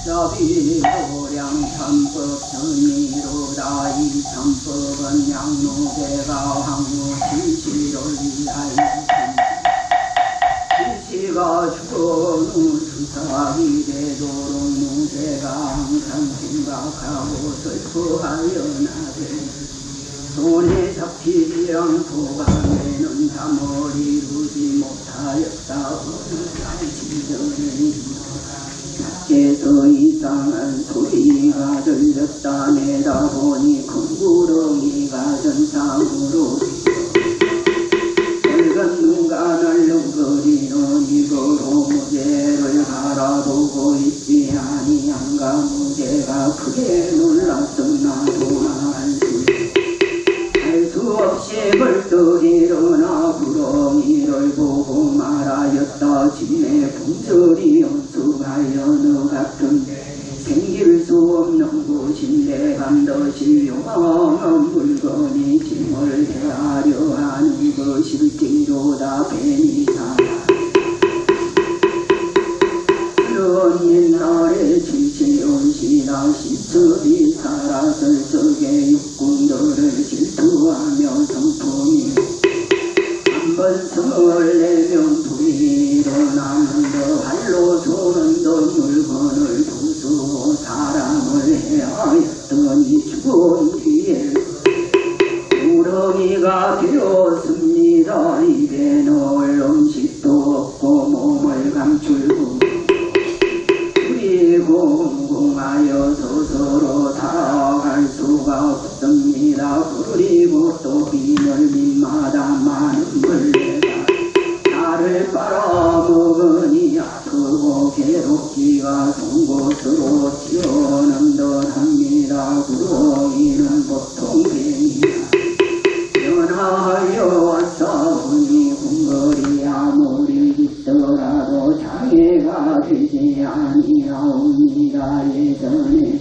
나비도량 참법 전미로다. 이 참법은 양로대가 황후 지시를 위하여 지시가 죽어는 수사이 되도록 무대가 항상 생각하고 슬퍼하여 나되 손에 잡히지 않고 가면은 잠을 이루지 못하였다. 밖에서 이상한 소리가 들렸다. 내다보니 큰 구렁이가 전상으로 붉은 눈가 날름거리는 입으로 무대를 바라보고 있지 아니한가. 무대가 크게 놀랐으나 도망할 수 없이 벌떡 일어나 구렁이를 보고 말하였다. 짐의 풍절이 연수하여 너 같은 생길 수 없는 곳인데 반드시 용왕한 물건이 짐을 헤아려 하는 것일지로다. 괜히 살아 그런 옛날에 지시온시나 시설이 살았을 적에 육군들을 질투하며 성품이 한번 성을 내면 둘이 일어나는데 활로 쏘는 더 물건을 부수고 사람을 해하였더니 죽은 뒤에 구렁이가 되었습니다. 입에 넣을 음식도 없고 몸을 감추고 궁금하여 스스로 살아갈 수가 없습니다. 그리고 또 비늘밑마다 많은 벌레가 나를 빨아먹으니 아프고 괴롭기가 송곳으로 튀어오는 듯합니다. 구렁이는 보통 뱀이다. 연하여 왔사오니 궁궐이 아무리 있더라도 장애가 되지 아니하옵니다. 예전에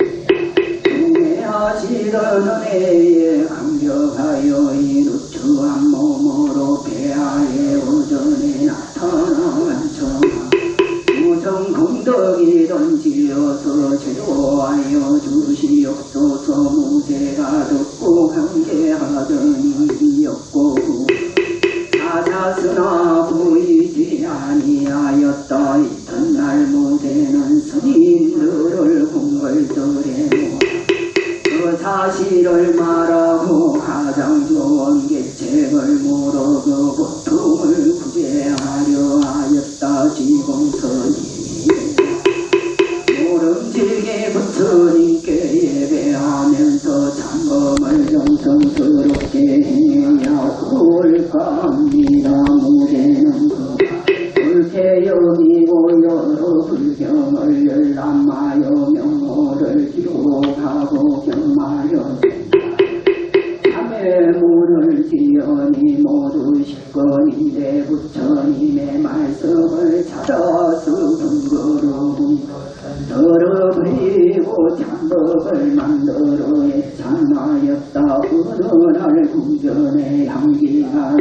중매하시던 은혜에 감격하여 이 누추한 몸으로 폐하의 오전에 나타나간 천하 무정 공덕이 던지어서 제도하여 주시옵소서. 무대가 듣고 경계하더니 였고 찾았으나 보이지 아니하였다. 이튿날 무대는 스님들을 궁궐들에 그 사실을 말하고 가장 좋은 계책을 물어 그 고통을 구제하려 하였다. 지공스님이 모름지게 부처님께 예배하면서 참범을 정성스럽게 행해야 옳까 합니다. 무대는 불쾌 여기고 여러 불경을 열람하여 명호를 기록하고 경마여 참회물을 지어니 모두 식건인데 부처님의 말씀을 찾아서 근거로 더러버리고 참법을 만들어 애창하였다. 어느 날 궁전의 향기가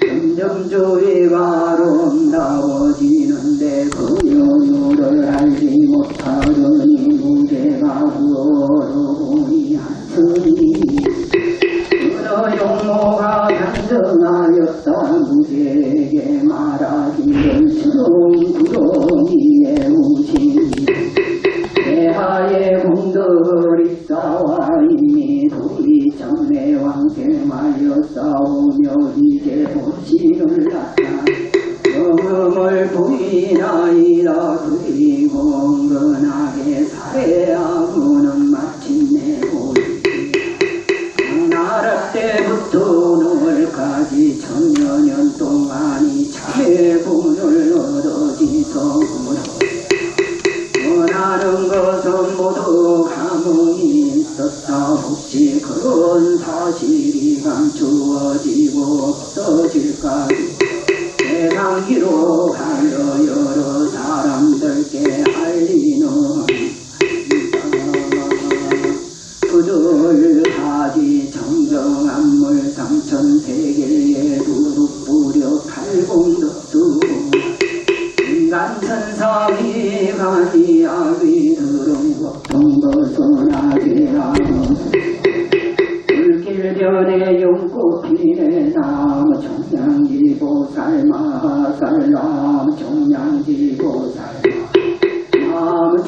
점점 조회가 아름다워지는데 그 연유를 알지 못하더니 무대가 부어오니 한숨이 어느 용모가 단정하였다. 무대에게 말하기를 스러운 구렁이의 우신이 대하의 공덕을 있사와이니 둘이 전에 왕생하여 싸우며 이제 본신을 낳다. 경음을 부인하이라. 그리고 은근하게 살해하고는 마침내 보이지. 당나라 때부터 오늘까지 천여년 동안이 참회분을 얻어지성으로 원하는 것은 모두 감흥이 있었다. 혹시 그런 사실이 감추어지고 없어질까. 세상 기록하여 여러 사람들께 알리는 그들하지 정정한 물 삼천세계에 두둑 뿌려 팔공덕수 인간 천사위가 이야기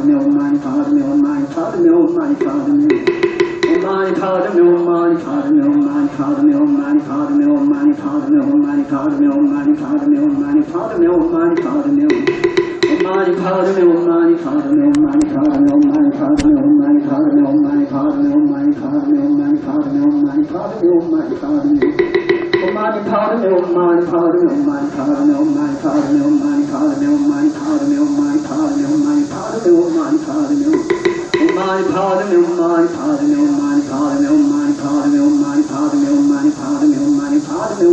Father me, Almighty Father me, Almighty Father me, Almighty Father me. Almighty Father me, Almighty Father me, Almighty Father me, Almighty Father me, Almighty Father me, Almighty Father me, Almighty Father me, Almighty Father me, Almighty Father me. Almighty Father me, Almighty Father me, Almighty Father me, Almighty Father me, Almighty Father me, Almighty Father me, Almighty Father me, Almighty Father me, Almighty Father me, Almighty Father me. Almighty Father me, Almighty Father me, Almighty Father me, Almighty Father me, Almighty Father me, Almighty Father me, Almighty Father me, Almighty Father me, Almighty Father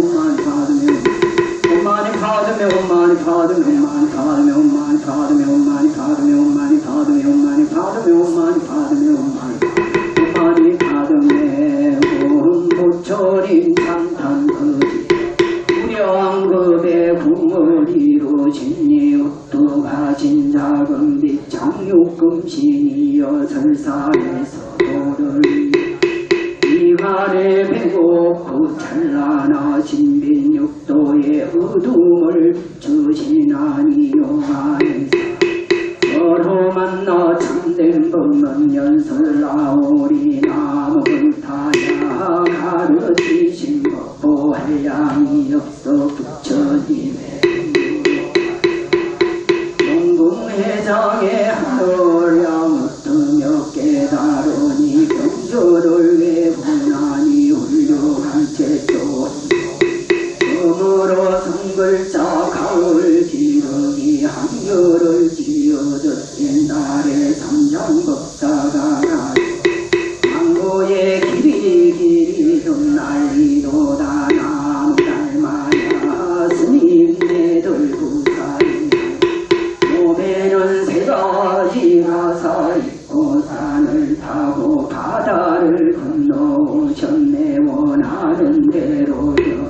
me. Almighty Father me, Almighty Father me, Almighty Father me, Almighty Father me, Almighty Father me, Almighty Father me, Almighty Father me, Almighty Father me. Almighty Father me, Almighty Father me, Almighty Father me, Almighty Father me, Almighty Father me, Almighty Father me, Almighty Father me, Almighty Father me, Almighty Father me, 보철인 참탄거지 무량급의 궁궐이로 진리옥도 가진 작은 빛장육금신이여 설사에서 도를 이발에 배고프 찬란하신 빈육도의 어둠을 주시나니요 안에서 서로 만나 참된 법문 연설 나오리 나무를 타야 가르치신 법보 한량이 없어 부처님의 영궁회장의 하늘량 얻으며 깨달으니 경조를 외분하니 훌륭한 제도 금으로 성글자 가을 기름이 한결을 지어졌던 날에 삼장법사가 나서 망고의 길이 좀 난리도다 나무 닮아야 스님네 돌부사리 몸에는 세 가지 가사 있고 산을 타고 바다를 건너오셨네 원하는 대로요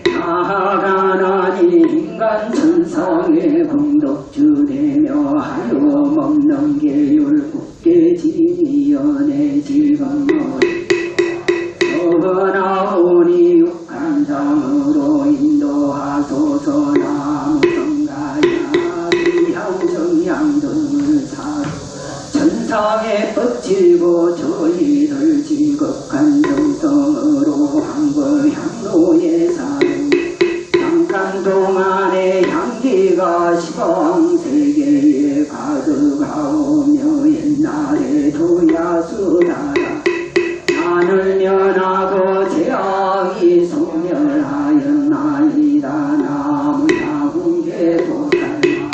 나아가나니 인간 천상의 공덕주되며 하염없는 계율 굳게지니여 내 지금 서나오니 육간장으로 인도하소서 나무성가야 비향정향등을 사 천상에 뻗치고 저희들 지극한 정성으로 한거향로에 사는 잠깐 동안의 향기가 시방세계에 가득하오며 옛날에 도야수다라 난을 면하고 재앙이 소멸하였나이다 나무야웅계 보살마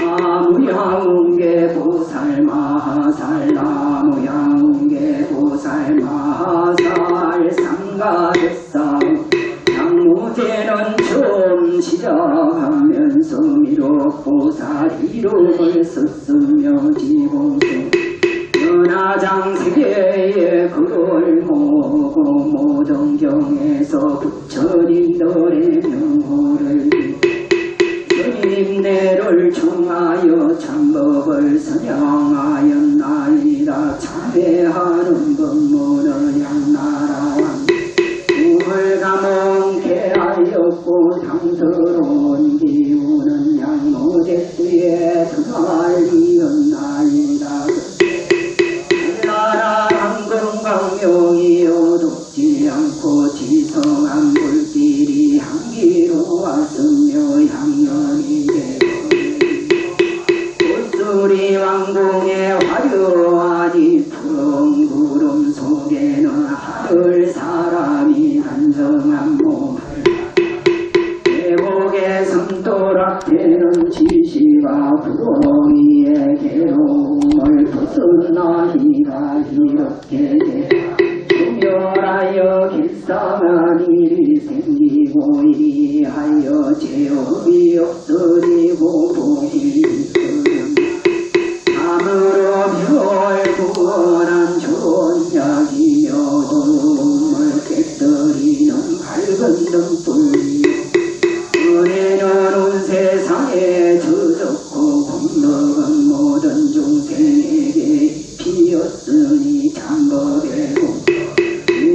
나무야웅계 보살마하살 나무야웅계 보살마하살 상가됐사오 무제는 처음 시작하면서 미륵보살 이름을 썼으며 지공생 연화장 세계의 글을 모으고 모정경에서 부처님들의 명호를 스님네를 청하여 참법을 선양하였나이다 참회하는 법문은 양나라왕 꿈을 감은 개하였고 당스러운 기운은 양모제수에 드날리었나이다 나라 한금강명이 어둡지 않고 지성한 불길이 향기로 왔으며 향연이 되고 꽃수리 왕궁의 화려하니 푸른 구름 속에는 하늘 사람이 단정한 몸을 계곡의 섬도락대는 지시가 구렁이의 괴로움을 벗은 나이가 이렇게 돼 소멸하여 길상한 일이 생기고 이하여 제업이 없어지고 복이 있으면 참으로 별 구원한 좋은 약이며 도움을 깨뜨리는 밝은 등불이요 은혜는 온 세상에 저적고 공덕은 모든 중생에게 피었으니 참법에고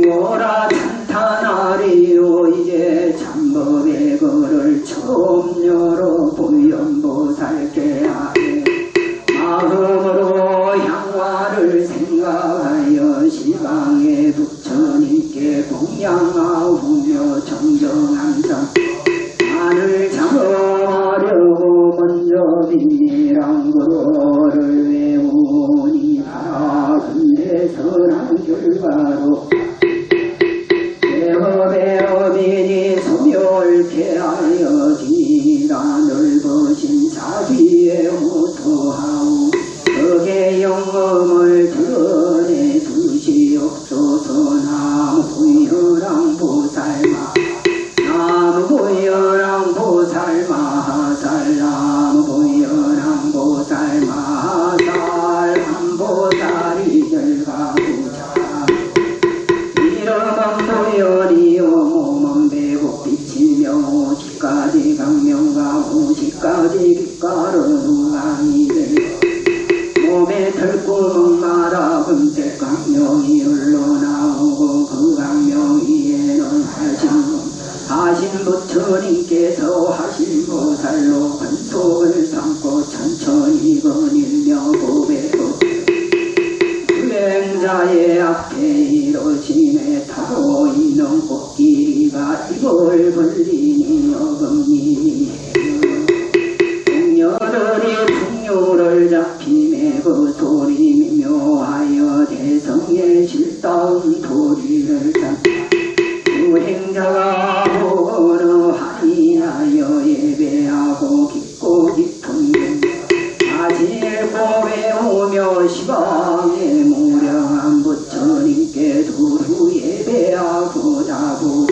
오라 찬탄하리요 이제 참법의 글을 처음 열어 보현보살께 하네 양아우며 정정한다. 하늘 장어려고 먼저 빈이랑 그를 외우니 바라군데 선한 결과로 배업의 소멸케 하여지라 넓으신 자비에 호소하오. 덕의 영험을 드러내 주시옵소서. 나무 부여랑 보살마 나무 부여랑 보살마살 나무 부여랑 보살마살 한보살이 절가보자. 이름은 무열이요 몸은 배고빛이며 오십가지 강명과 오십가지 빛깔은 우강이 되고 몸에 털구멍마다 금색 강명이 흘러나오고 그 강명 위에는 하신 부처님께서 하신 보살로 관속을 삼고 천천히 거닐며 고백하고 불행자의 앞에 이루심에 타고 있는 꽃길이가 입을 벌리니 어금니 동녀들이 풍류를 잡히매 그 소리 묘하여 대성의 실다운 도리를 잡 행자가 어느 하리하여 예배하고 깊고 깊은 다시 읽고 외우며 시방에 무량한 부처님께 두루 예배하고 자고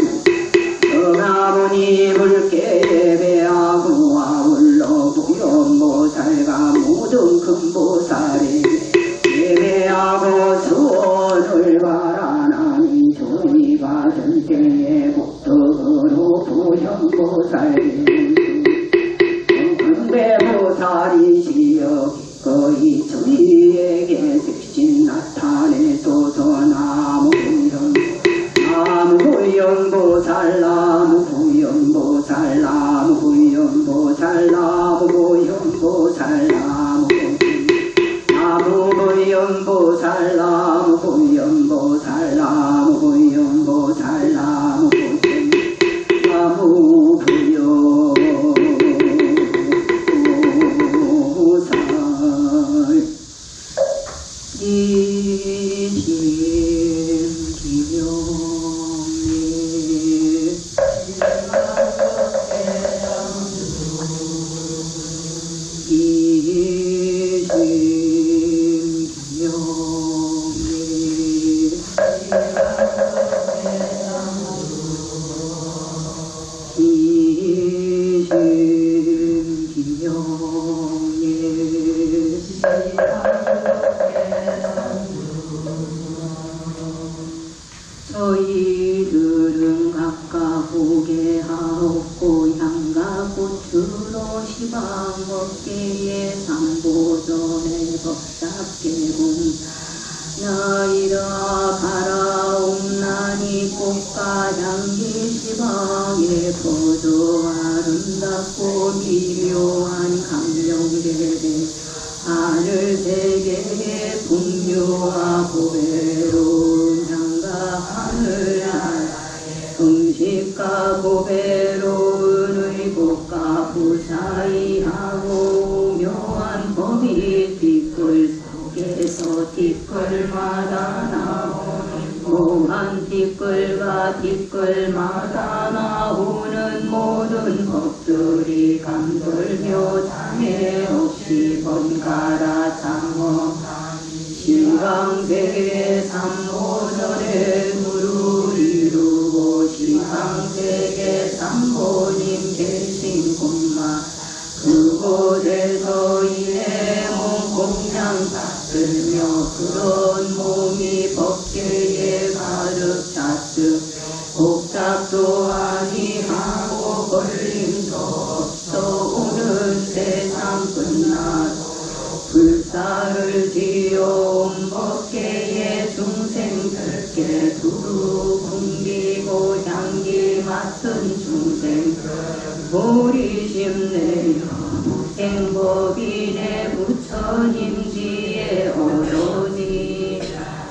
정아무니 붉게 예배하고 아울러 부연보살과 모든 큰보살에게 예배하고 소원을 바라나니 조미가 전생의 복덕으로 부연보살이 근대보살이시여 기꺼이 저희에게 색신 나타내소서. 나무 부연보살 나무 부연보살 나무 부연보살 나무 부연보살 나무 부연보살 나무 부연보살 나무 부연보살 나무 저희들은 각각 후계하옵고 향과 꽃으로 시방 어깨에 삼보전에 법잡게 공 나이라 바라옵나니 꽃과 향기 시방에 퍼져 아름답고 미묘한 감명되되 하늘 세계에 풍요하고 외로운 향과 하늘 음식과 고배로운 의복과 부사이하고 묘한 법이 뒷글 속에서 뒷글마다 나오는 묘한 뒷글과 뒷글마다 나오는 모든 법들이 감돌며 장애 없이 번갈아 장엄 시강세계 삼보전에 무를 이루고 시강세계 삼보님 계신 곳만 그곳에서 이내 몸 공양 받들며 그런 몸이 법계에 가득 찼듯 복잡도 아니하고 걸림도 없어 오는 세상 끝나도 불사를 지어온 법계의 중생들께 두루 풍기고 향기 맡은 중생 보리심내요 행법인의 부처님 지에 오로니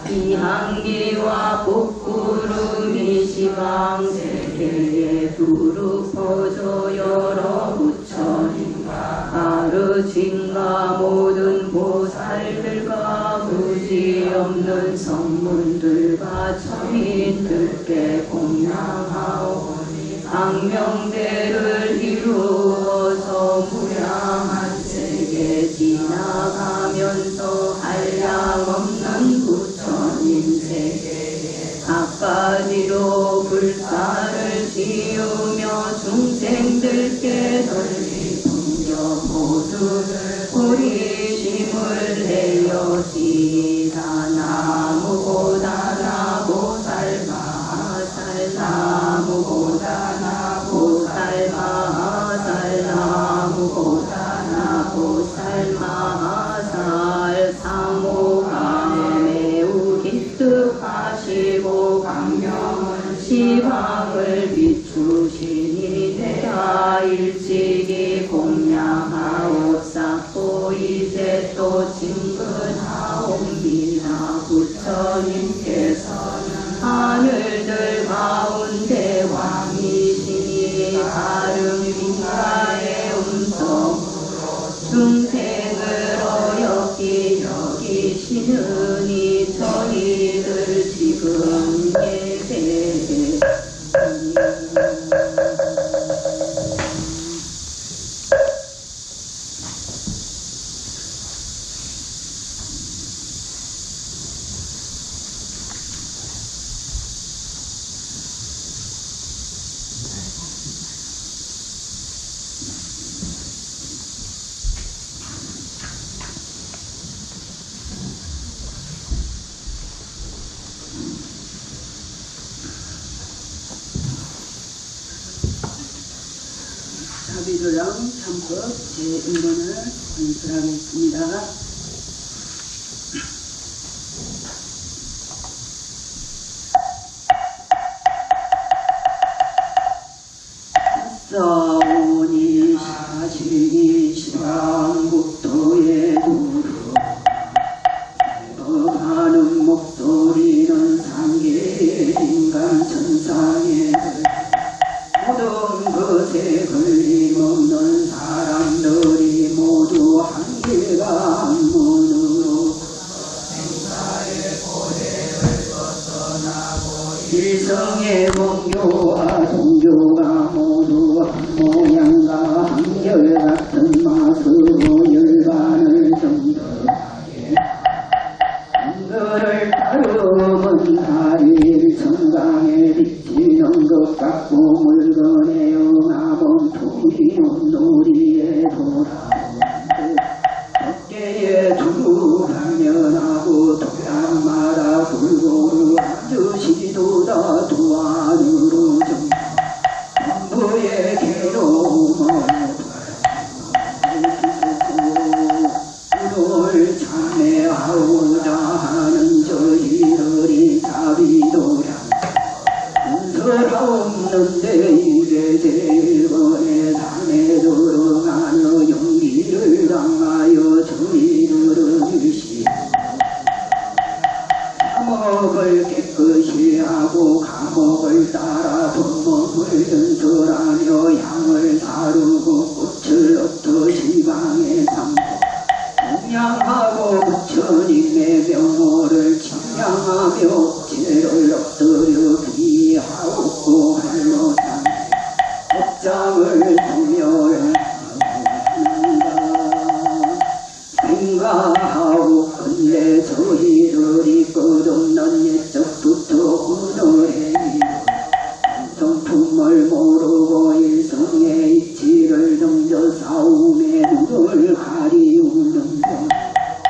이 향기와 복구름이 지방세계에 두루퍼져 여러 부처님과 가르침과 모든 보살들과 무지없는 성문들과 천인들께 공양하오니 악명대를 이루어서 무량한 세계 지나가면서 한량없는 부처님 세계에 갖가지로 불사를 지으며 중생들께 널리 풍겨 모두를 호리심을 내어지이다. 나무보다나 보살 마하살 나무보다나 보살 마하살 나무보다나 보살 마하살 상호간에 매우 기특하시고 강명은 시방을 비추시니 대하 일찍이 공양하옵사고 이제 또 친근하옵니다. 부처님께서는 하늘들 가운데 왕이시니 가릉민가의 음성으로 중생을 어렵게 여기시느니 저희들 지금 예배 자비도량 참법 제1번을 건설하겠습니다. 싸우니 사실이 시방국도에 두루 하는 목소리는 상계의 인간 천상에 모든 것에 걸림없는 사람들이 모두 한계가 한문으로 생사의 고대를 벗어나고 일성의 원교와 종교가 모두 한 모양과 한결같은 맛으로 열반을 정덕하게 그를 따르면 달일 성강에 비치는 것 같고 물건에 응하면 돈이 온놀이에 돌아오는데 어깨에 두루하면하고 동양마다 불고루 앉으시도다 도안으로 전부의 괴로움을 오늘 참매하고자 하는 저희들이 자비도량 건설하옵는데 이제 대번에 산에 들어가는 용기를 당하여 저희들은 일시 감옥을 깨끗이 하고 감옥을 따라 도목을 연설하며 양을 사르고 꽃을 얻어 시방에 담고 공양하고 부처님의 명호를 칭양하며 죄를 엎드려 귀하옵고 할로탄 법장을 소멸합니다. 생각하고 근데 저희들이 끝없는 옛적부터 오늘의 성품을 모르고 일성의 이치를 던져 싸움에 눈을 가리우는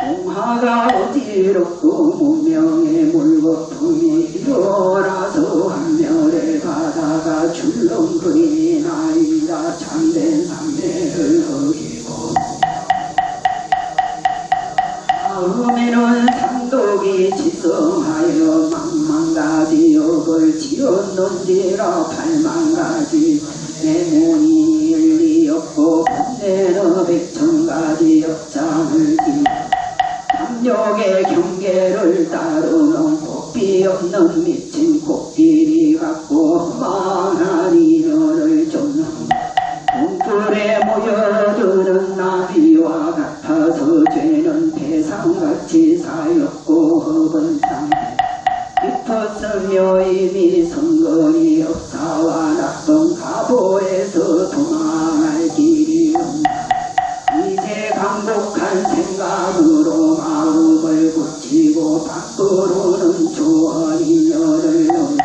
공하가 어지럽고 무명의 물거품이 일어나서 한멸에 가다가 출렁거리나이다. 참된 삼매를 어기고 다음에는 상독이 지성하여 만만가지 역을 지었는지라 8만가지 내문이 일리없고 번뇌는 100,000가지 역장을 기 남욕의 경계를 따르는 복비 없는 미친 코끼리가 갖고 망한 인연을 쫓는 동굴에 모여드는 나비와 같아서 죄는 배상같이 쌓였고 허번상 깊었으며 이미 성건이 역사와 나쁜 가보에서 도망할 길이 없나. 이제 강복한 생각으로 마음을 굳히고 밖으로는 좋은 인연을 놓지.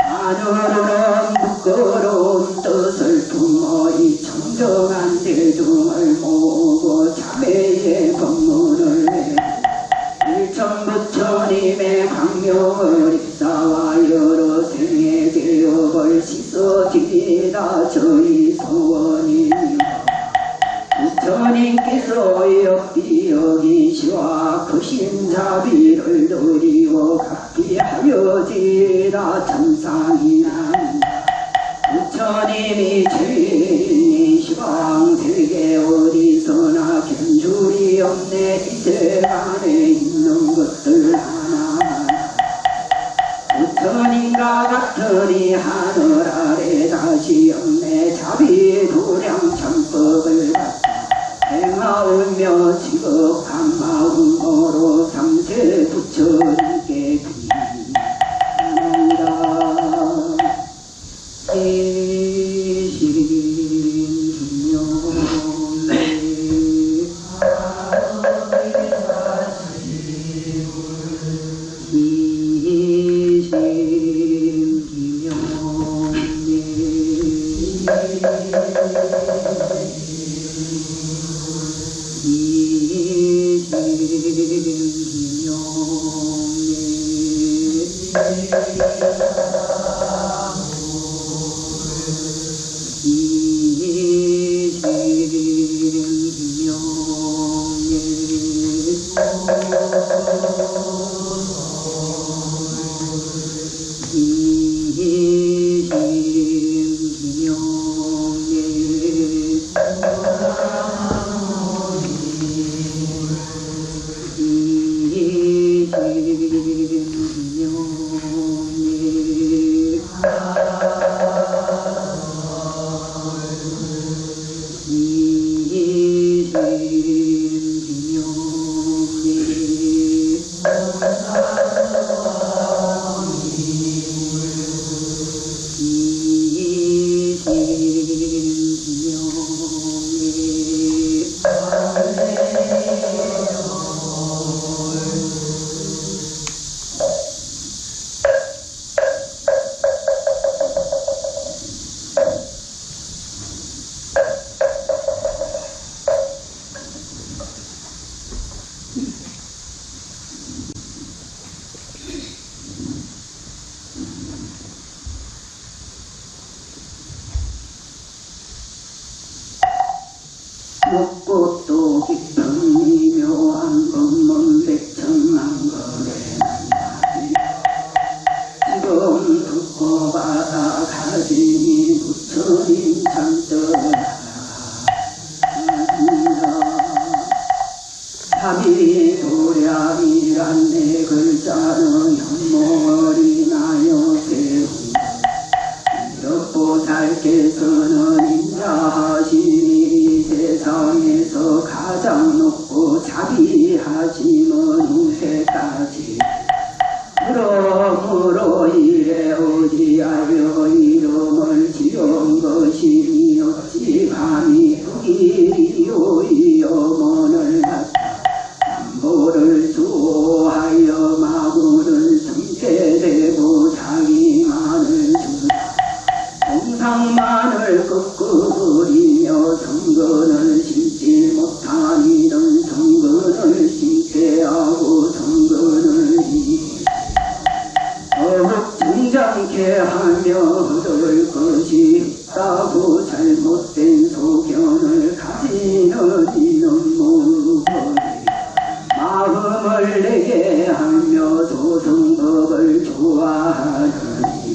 안으로는 부끄러운 뜻을 품어 이 청정한 대중을 모으고 자매의 법문을 해 일천부처님의 강명을 입사와 여러 생에 개업을 씻어지리라 저희 소원입니다. 부처님께서 역비여기시와 크신 자비를 누리고 각기하여지라 천상이나 부처님이 주인이시방 세계 어디서나 견줄이 없네. 이제 안에 있는 것들 하나하나 부처님과 같으니 하늘 아래 다시 없네. 자비 도량 참법을 갖다 행하오며 지극한 마음으로 삼세 부처님께 비난합니다. 높고 또 깊은 미묘한 법문 백천만 거래는 지금 듣고 받아가시니 부처님 참떠라. 합이 도량이란 네 글자는 현모어리나여 세운 엽보살께서는 인자하시니 세상에서 가장 높고 자비하심은 후세까지. 그러므로 이래 어디하여 이름을 지은 것이니 어찌 감히 그일이요 이 염원을 갖다 남보를 수호하여 마구를 성체되고 자기만을 주라. 공상만을 끄끄부리며 성근을 심지 못한 이는 성근을 심게 하고 성근을 더욱 정장케 하며 얻을 것이 있다고 잘못된 소견을 가지는 이는 모르거니 마음을 내게 하며 조성법을 좋아하느니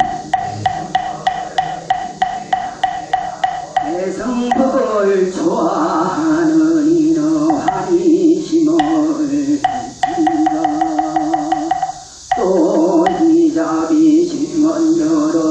대성법을 좋아하는 이는 환희심을 또 이자비심은 여러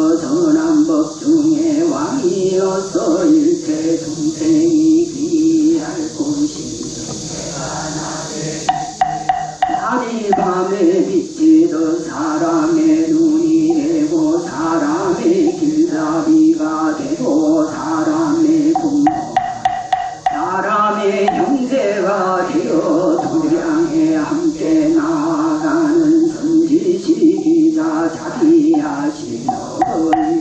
의지하시노니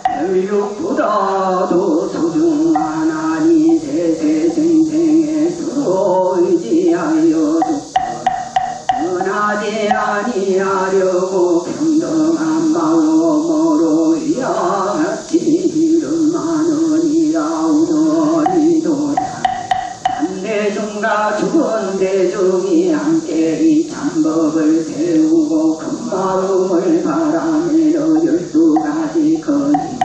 혈육보다도 소중하나니 세세생생에 서로 의지하여 은하지 아니하려고 평등한 마음으로 이야같이 이름하느니라 우너리도다. 한대중과 죽은 대중이 함께 이 참법을 세우고 큰 마음을 바라매러 12가지 거니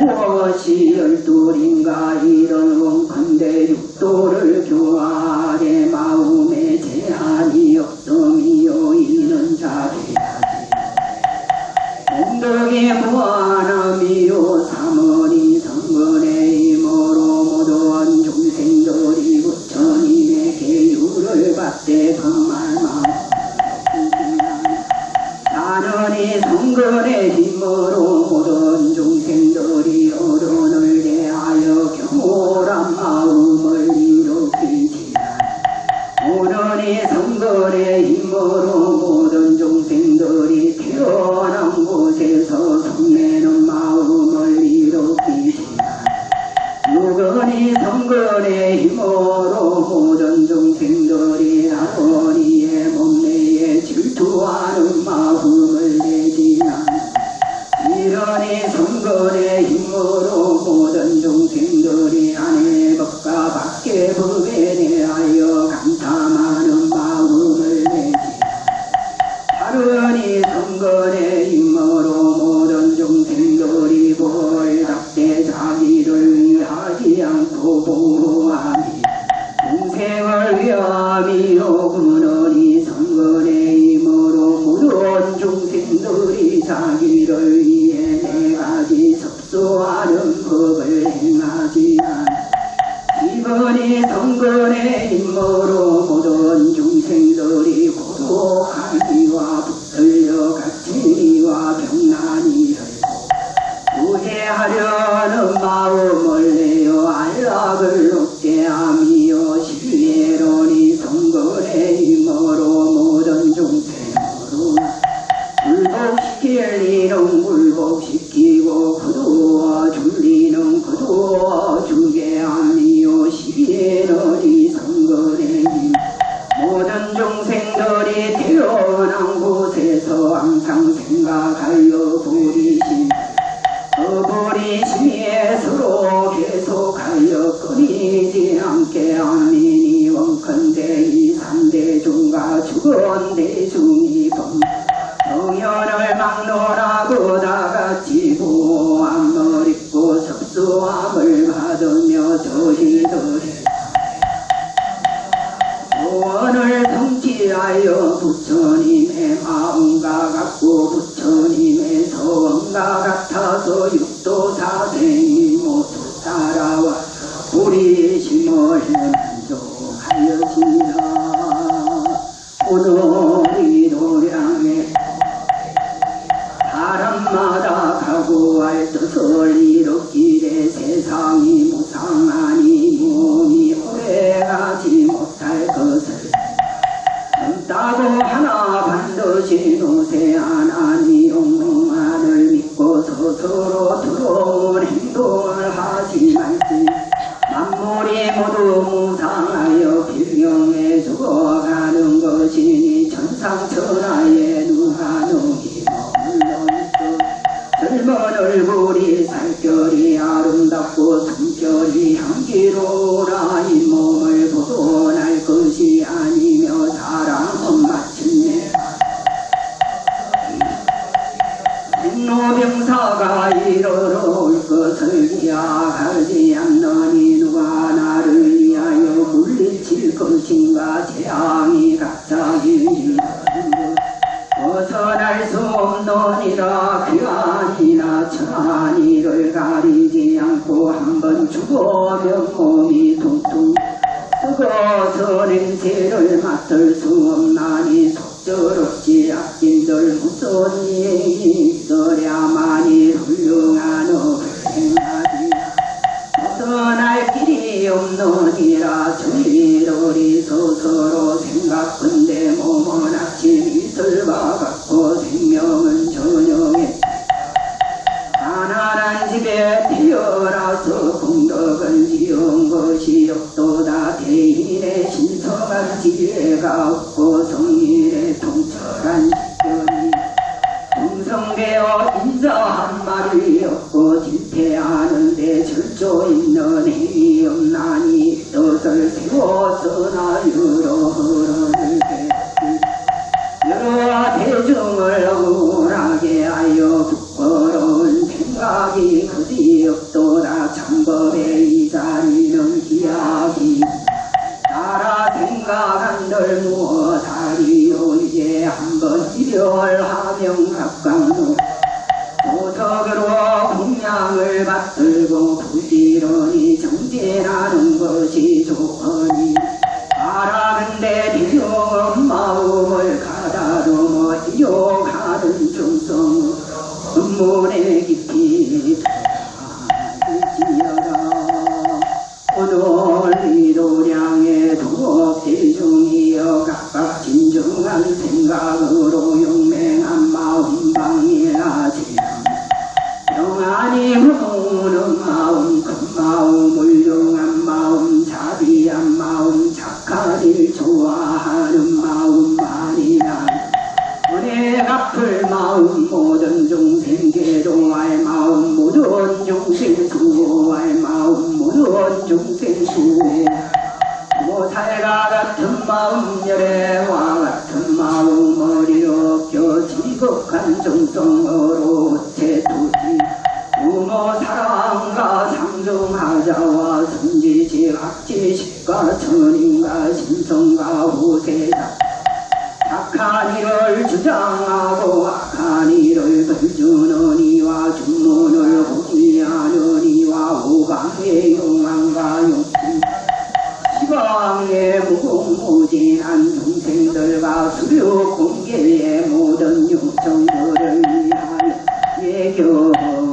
무엇이 12인가 이런 건데 육도를 교하되 마음에 제한이 없음이요 이는 자비하지. 공덕이 무한함이요 삼원이 성근의 힘으로 모든 중생들이 부처님의 계율을 받되 정말만 나는이 성근의 힘으로 모든 중생들이 어른을 대하여 경홀한 마음을 일으키지라. 오늘이 성근의 힘으로 모든 중생들이 태어난 곳에서 성내는 마음을 일으키지라. 육은이 성근의 힘으로 모든 중생들이 아버지의 몸매에 질투하는 마음을 내지나 이러니 성근의 힘으로 모든 중생들이 안의 법과 밖의 법에 대하여 감사하는 마음을 내지나 다르니 성근의 힘으로 모든 중생들이 벌답게 자기를 위하지 않고 보호하니 중생을 위함이요 그러니 성근의 힘으로 모든 중생들이 자기를 위해 네가지 섭소하는 법을 행하지 않아. 이번이 성근의 힘으로 모든 중생들이 고독한 이와 붙들려 갇힌 이와 병난이 혈고 구제하려는 마음을 내어 안락을 얻게 함이요 시외로니 성근의 힘으로 모든 중생으로 굴복시킬 일은 굴복시키고 거두어 줄 일은 거두어 주게 함이요 시외로니 성근의 힘 모든 중생들이 태어난 곳에서 항상 생각하여 부리심 그 부리심에 서로 계속하여 끊이지 않게 하미니 원컨대 이 삼대중과 죽은 대중이 정연을 막론하고 다같이 보호함을 입고 섭수함을 받으며 저희들의 소원을 성취하여 부처님의 마음과 같고 부처님의 소원과 같아서 육도사생이 모두 따라와 부리심을 만족하였습니다. 오늘이 도량에 사람마다 각오할 뜻을 이루기에 세상이 무상하니 몸이 오래가지 못할 것을 따고 하나 반드시 노세 하나니 영롱하를 믿고 스스로 들어온 행동을 하지 말지. 만물이 모두 무상하여 필경에 죽어가는 것이니 천상천하에 누가 능히 머물러있어. 젊은 얼굴이 살결이 아름답고 숨결이 향기로우나 이 몸을 벗어날 것이 아니며 사랑은 마침내 생로병사가 이르러 올 것을 기약하지 않느니 누가 나를 위하여 물리칠 것인가. 재앙이 갑자기 벗어날 수 없느니라. 귀한이나 천한이를 가리지 않고 한번 죽으면 몸이 퉁퉁 뜨거워서 냄새를 맡을 수 없나니 속절없이 아낌들 무슨 일이 있어야만이 훌륭한 업을 행하지. 벗어날 길이 없느니라. 저희들이 스스로 생각건대 몸은 아침 이슬과 같고 생명은 저 배어 인자 한 마리 없고 질퇴하는데 절조 있는 행위 없나니 뜻을 세워서나 여러 흐름을 여러 대중을 억울하게 하여 부끄러운 생각이 그지없도다. 참법의 이 자리는 기약이 나라 생각한들 무엇하리요. 이제 한번 일열하면 각광로 도덕으로 공양을 받들고 부지런히 정진하는 것이 좋으니 바라는데 비용은 마음을 가다듬어 이용하는 중성 눈물에 깊이 들어가지어라. 오늘 도량의 도업대중이여 각각 진중한 생각으로 용맹한 마음 방해하지 영안이 흐르는 마음 큰 마음 훌륭한 마음 자비한 마음 착한 일 좋아하는 마음만이라 은혜 갚을 마음 모든 중생 계도할 마음 모든 중생 수호할 마음 모든 중생 수호 모살과 같은 마음 열애와 같은 마음 어리럽겨 지극한 정성으로 채두지 부모 사랑과 상중하자와 성지지 악지식과 천인과 신성과 후세자 착한 일을 주장하고 악한 일을 벌주는 이와 중문을 호지하는 이와 오강의 용왕과 용신 시방의 무궁무진한 중생들과 수류 공계의 모든 육정들을 위하여 예경했습니다.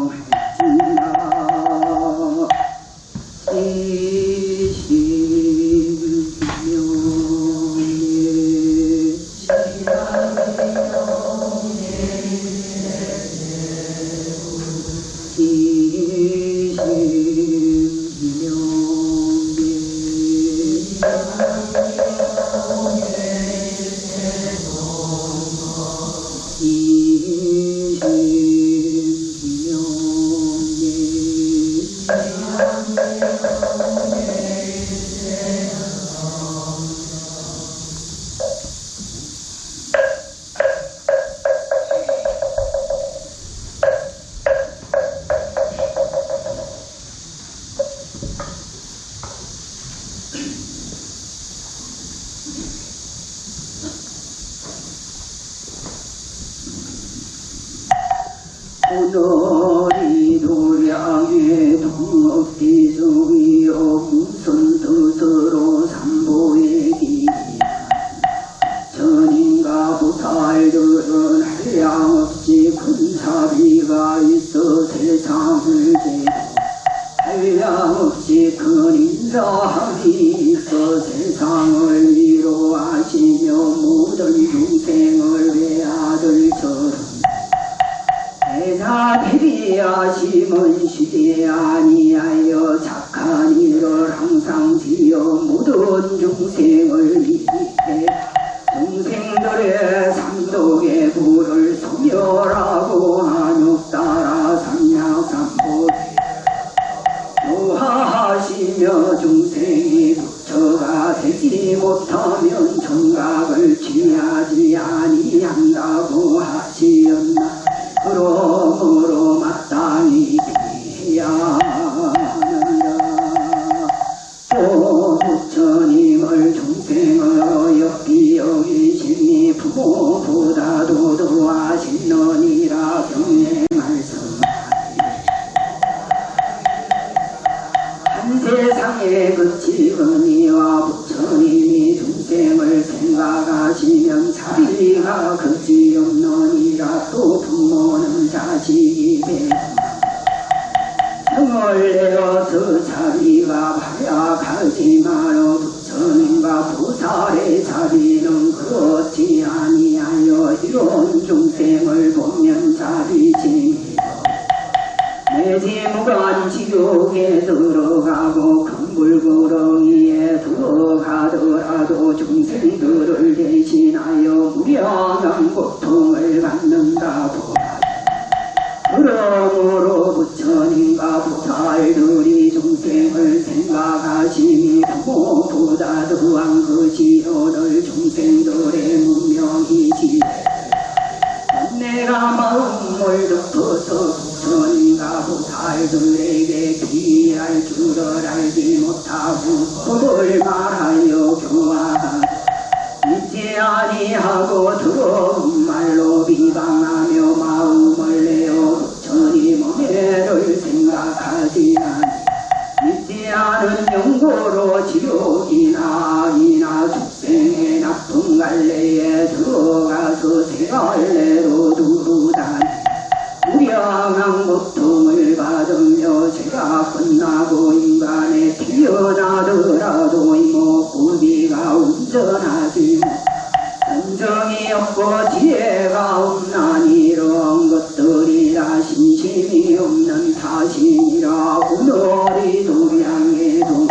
오늘이 도량의 동업기승이여 무슨 뜻으로 삼보의 길이야 전인과 보살들은 한량없이 군사비가 있어 세상을 대고 한량없이 큰 인자함이 있어 세상을 위로하시며 모든 중생을 외아들처럼 대사 대비하심은 쉬지 아니하여 착한 일을 항상 지어 모든 중생을 위해 중생들의 삼독의 불을 소멸하고 한육 따라 삼약삼보 노하하시며 중생이 부처가 되지 못하면 정각을 취하지 아니한다고 하시었나. 그러므로 마땅히 피해야 한다. 또 부처님을 중생으로 여기시니 부모보다도 더하시느니라 경례 말씀하시네. 한 세상에 그치은 이와 부처님이 중생을 생각하시면 자비가 그지없느니라. 또 부모는 자식이 되고 성을 내어서 자비가 발약하지만 부처님과 보살의 자비는 그렇지 아니하여 이런 중생을 보면 자비쟁이로 내지 무관 지옥에 들어가고 큰 불구렁이에 들어가더라도 중생들을 대신하여 무량한 고통을 받는다고 인가 보살들이 중생을 생각하시니 부모보다 더한 것이 오늘 중생들의 문명이지. 내가 마음을 덮어서 부처님과 보살들에게 비할 줄을 알지 못하고 법을 말하여 교화하고 믿지 아니하고 더러운 말로 비방하며 마음을 내어 부처님 은혜를 생각하지만 믿지 않은 영고로 지옥이나 악이나 축생의 나쁜 갈래에 들어가서 새갈래로 두루다니 무량한 고통을 받으며 죄가 끝나고 인간에 태어나더라도 이목구비가 온전하지 안정이 없고 지혜가 없나니 이런 것들이 다 신심이 없는 탓이니라. 오늘이 도량에도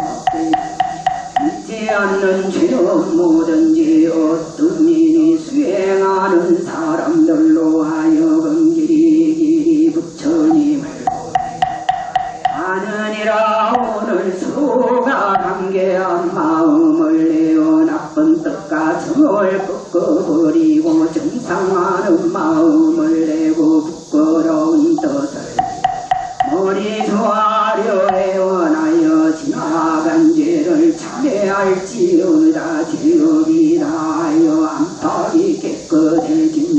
믿지 않는 죄는 뭐든지 어떤 일이 수행하는 사람들로 하여금 길이 부처님을 아느니라. 오늘 서로가 관계한 마음을 내어 나쁜 뜻과 정을 꺾어버리고 정상하는 마음을 내고 부끄러운 뜻을 머리서 하려 애원하여 지나간 죄를 참회할지어다. 죄업이 다하여 안팎이 깨끗해진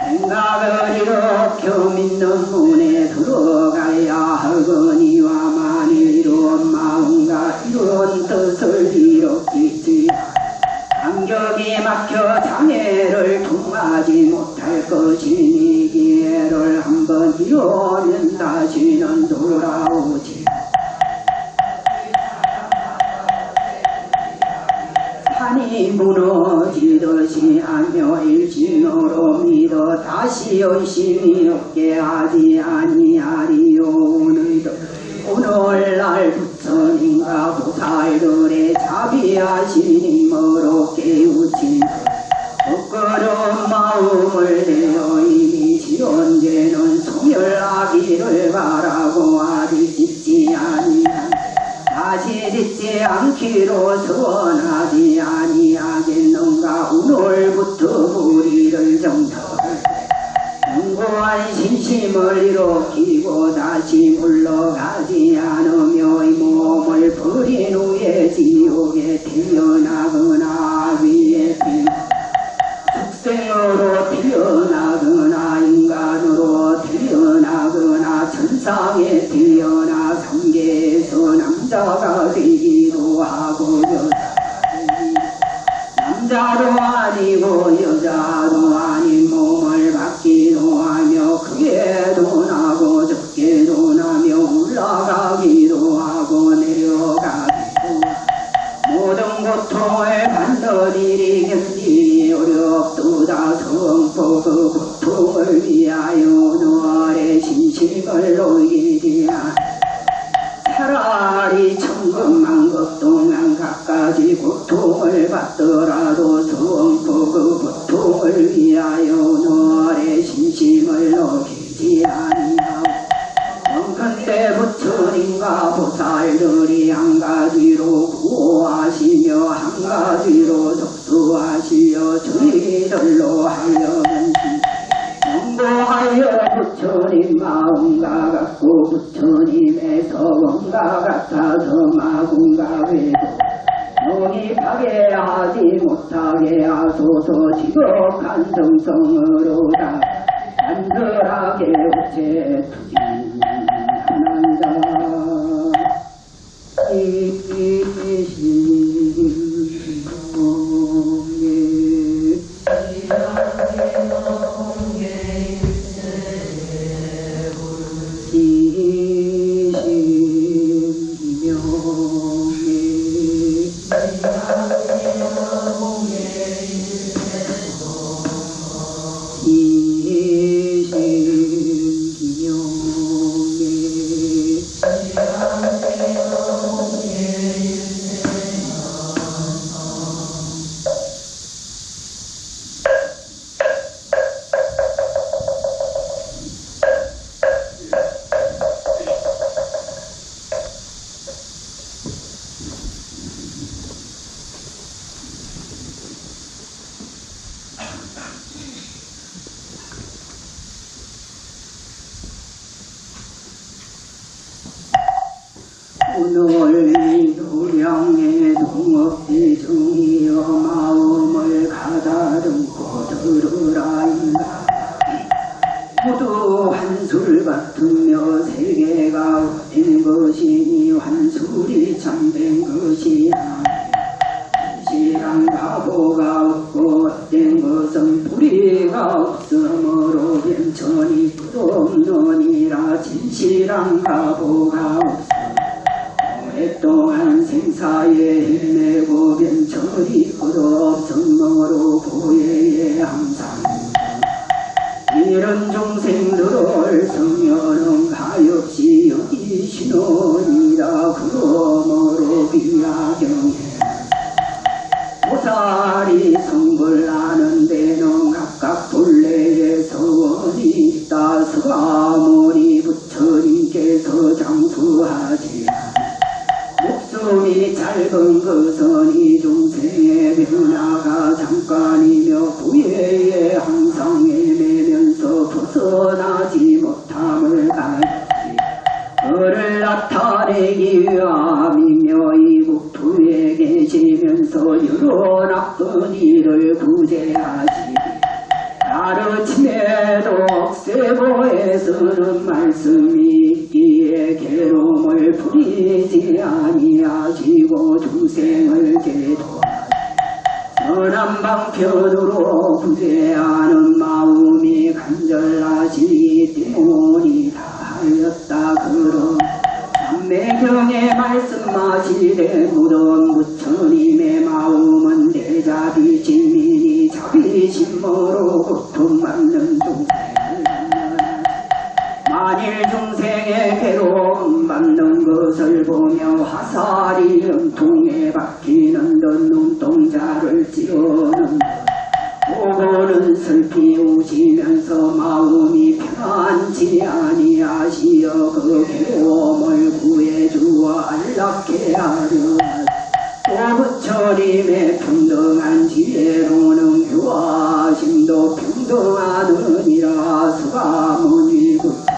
생각을 일으켜 믿는 문에 들어가야 하거니와 만일 이런 마음과 이런 뜻을 이뤘겠지 감격이 막혀 장애를 통하지 못할 것이니 기회를 한번 이루면 다시는 돌아오지. 산이 무너지듯이 하며 일진으로 믿어 다시 열심히 없게 하지 아니하리요. 오늘날 부처님과 보살들의 자비하신 힘으로 깨우친 부끄러운 마음을 내어 이미 지은 죄는 소멸하기를 바라고 아직 짓지 아니한 다시 짓지 않기로 소원하지 아니하겠는가. 오늘부터 우리를 정토할 견고한 신심을 일으키고 다시 물러가지 않으며 이 몸을 버린 후에 지옥에 태어나거나 위에 축생으로 태어나거나 인간으로 태어나거나 천상에 태어나 삼계에서 남자가 되기도 하고 남자도 아니고 여자도 아닌 몸을 받기도 하며 크게도 나고 적게도 나며 올라가기도 하고 내려가기도 모든 고통을 반드시 견디니 어렵도다. 성포 그 고통을 위하여 너의 진심을 놓이지 않아 차라리 천금만 것 동안 갖가지 고통을 받더라도 성포 그 고통을 위하여 너의 신심을 녹이지 아니하오. 정컨대 부처님과 보살들이 한 가지로 구호하시며 한 가지로 접수하시어 저희들로 하여금 공부하여 부처님 마음과 같고 부처님의 서원과 같아서 마음과 외도 용입하게 하지 못하게 하소서. 지극한 정성으로다 간절하게 우체 투진하나이다. 오늘 노량의 동업지 중이여 마음을 가다듬고 들으라인가. 모두 한술 같으며 세계가 된 것이니 한술이 참된 것이야. 진실한 바보가 없고 헛된 것은 불의가 없으므로 변천이 끝없느니라. 진실한 바보가 없어 오랫동안 생사에 힘내고 변천이 끝없으므로 고해에 항상 이런 중생들을 성녀는 가엾이 여기시노니라. 그러므로 비야경에 보살이 성불하는 데는 각각 본래의 서원이 있다. 서아무리 부처님께서 장수하지 목숨이 짧은 것은 이 중생의 변화가 잠깐이며 후회에 항상 헤매면서 벗어나지 못함을 가졌지. 그를 나타내기 위함이며 이 국토에 계시면서 여러 나쁜 일을 구제하지. 가르침에도 억세보에서는 말씀이 있기에 괴로움을 부리지 아니하시고 중생을 제도하시. 선한 방편으로 구제하는 마음이 간절하시기 때문이다 하였다. 그럼 삼매경의 말씀하시되 무덤 부처님의 마음은 대자비 진민이 자비심으로 고통받는 중생을 받는. 만일 중생의 괴로움 받는 것을 보며 화살이 염통에 박히는 듯 눈동자를 찌르는 보고는 슬피 우시면서 마음이 편안치 아니하시어 그 괴로움을 구해주어 안락해 하려. 또 부처님의 평등한 지혜로는 교화심도 평등하느니라. 수가모니부터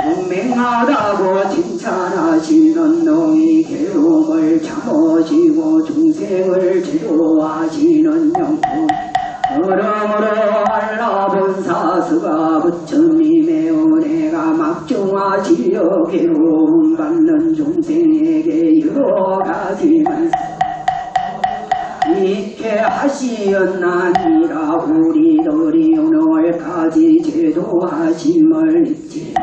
용맹하다고 칭찬하시는 너희 괴로움을 참으시고 중생을 제도하시는 영혼. 그러므로 알라본사 스가 부처님의 은혜가 막중하시어 괴로움 받는 중생에게 여러 가지 말씀 있게 하시었나니라. 우리들이 오늘까지 제도하심을 잊지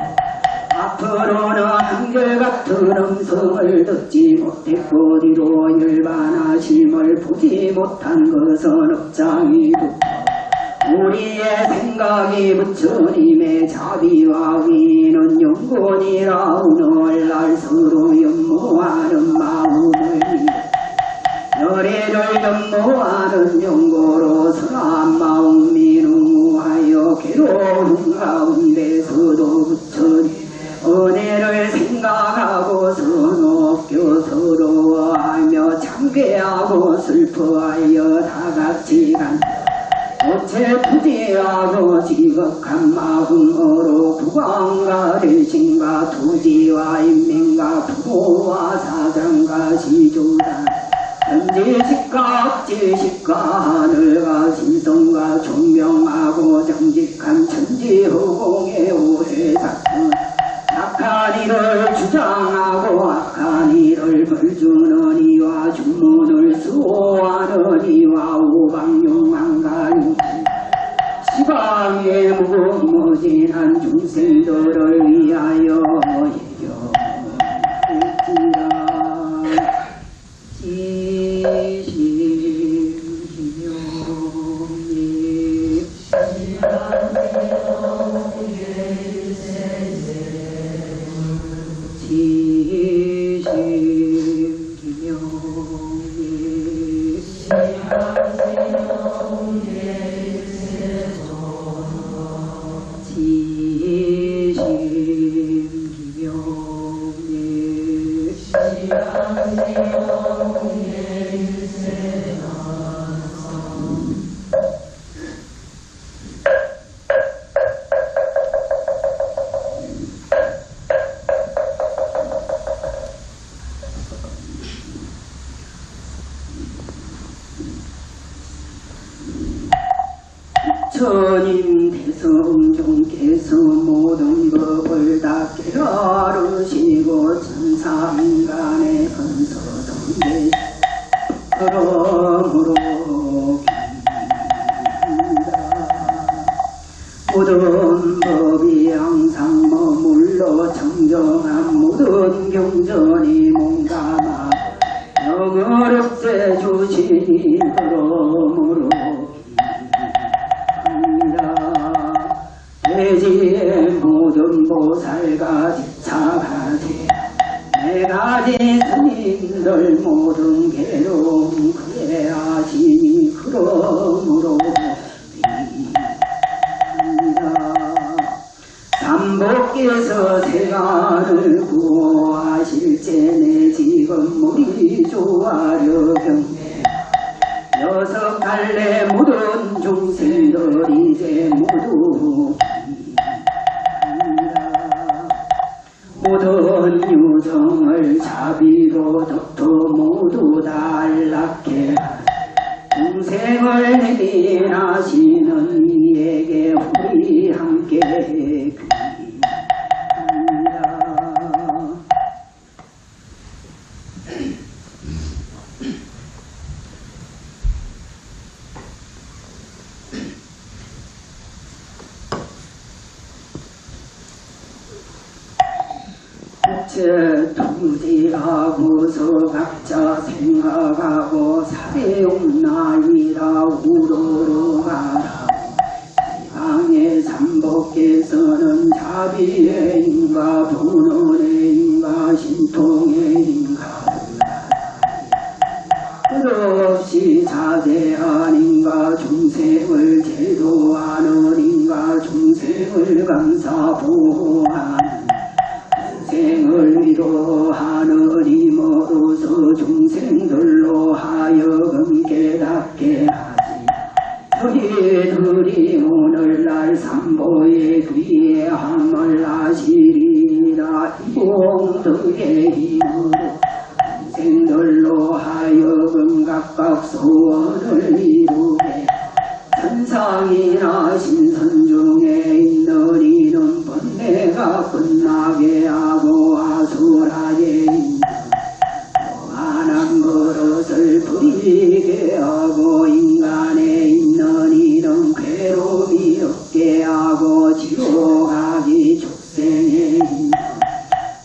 앞으로는 한결같은 음성을 듣지 못했고 뒤로 열반하심을 보지 못한 것은 업장이고 우리의 생각이 부처님의 자비와 위는 영원이라. 오늘날 서로 연모하는 마음을 열애를 연모하는 용고로 선한 마음이 능무하여 괴로운 가운데서도 부처님 은혜를 생각하고서 높여 서러워하며 참괴하고 슬퍼하여 다같이 간다. 어째 부지하고 지극한 마음으로 국왕과 대신과 투지와 인민과 부모와 사장과 시조다 현지식과 억지식과 하늘과 신성과 존경하고 정직한 천지후공의 오해사건 악한 일을 주장하고 악한 일을 벌주는 이와 주문을 수호하는 이와 오방용왕가용 시방의 무궁무진한 중생들을 위하여 예정할지라. 지시 돌다 깨달으시고 천사인간의 근서동계 그러므로 모든 법이 항상 머물러 정정한 모든 경전이 몸담아 영을 없애주시니 그러므로 돼지의 모든 보살같이 차가지 내가지 스님들 모든 괴로움 그래 하시니 그러므로 삼복께서 세간을 구하실 때내 지금 머리 조아려 경내 여섯 갈래 모든 중생들 이제 모두 모든 유성을 자비로 덕토 모두 다 안락해 중생을 내린하시는 이에게 우리 함께 귀합니다. 통지하고서 각자 생각하고 사대용나이라 우러러 가라. 지방의 삼복께서는 자비의 인가 분원의 인가 신통의 인가 끝없이 자제한 인가 중생을 제도하는 인가 중생을 감사 보호하는 중생을 위로하는 힘으로서 중생들로 하여금 깨닫게 하지. 너희들이 오늘날 삼보의 귀함을 하시리라. 이공덕의 힘으로 중생들로 하여금 각각 소원을 이루게 천상이나 신선 중에 있는 이는 번뇌가 끝나게 하고 아수라에 있는 무한한 그릇을 부리게 하고 인간에 있는 이는 괴로움이 없게 하고 지옥하기 축생에 있는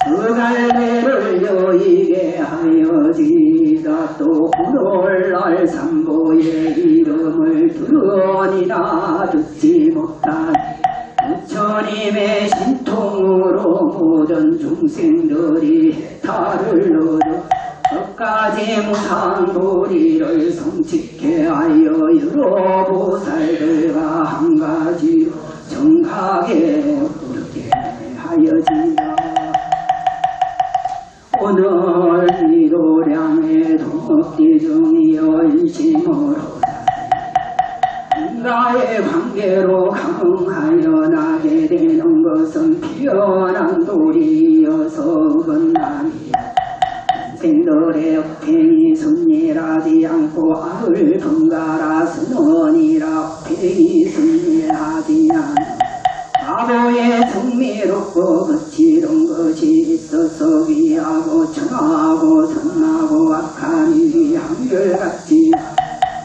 그 갈래를 여의게 하여지다. 또 오늘날 삼보의 이름을 들으니라 듣지 못한 부처님의 신통으로 모든 중생들이 해탈을 얻어 끝까지 무상도리를 성취케 하여 여러 보살들과 한가지로 정각에 오르게 하여지다. 오늘 이도량의 동업기중이여 일심으로 인가의 관계로 감흥하여 나게 되는 것은 필연한 도리여서 건남이야. 생들의 업행이 순일하지 않고 악을 번갈아 선언이라 업행이 순일하지 않아 바보의 정미롭고 거칠은 것이 있어서 귀하고 천하고 선하고 악한 일이 한결같지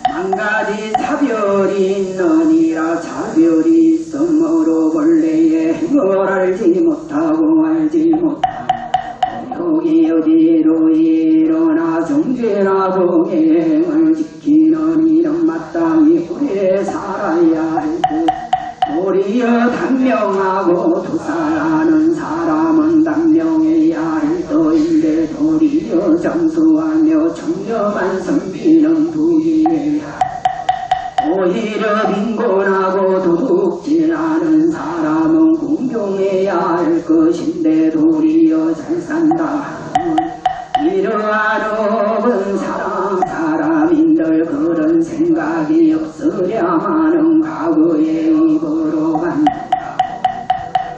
한 가지 차별이 있느니라. 차별이 있으므로 본래의 행을 알지 못하고 알지 못하고 여기 어디로 일어나 정죄나 동행을 지키는 이런 마땅히 오래 살아야 할 듯 도리어 단명하고 도살하는 사람은 단명해야 할 터인데 도리어 장수하며 청렴한 선비는 부귀해야 오히려 빈곤하고 도둑질하는 사람은 공경해야 할 것인데 도리어 잘 산다. 이러한 업은 사람인들 그런 생각이 없으랴마는 과거의 입으로 간다.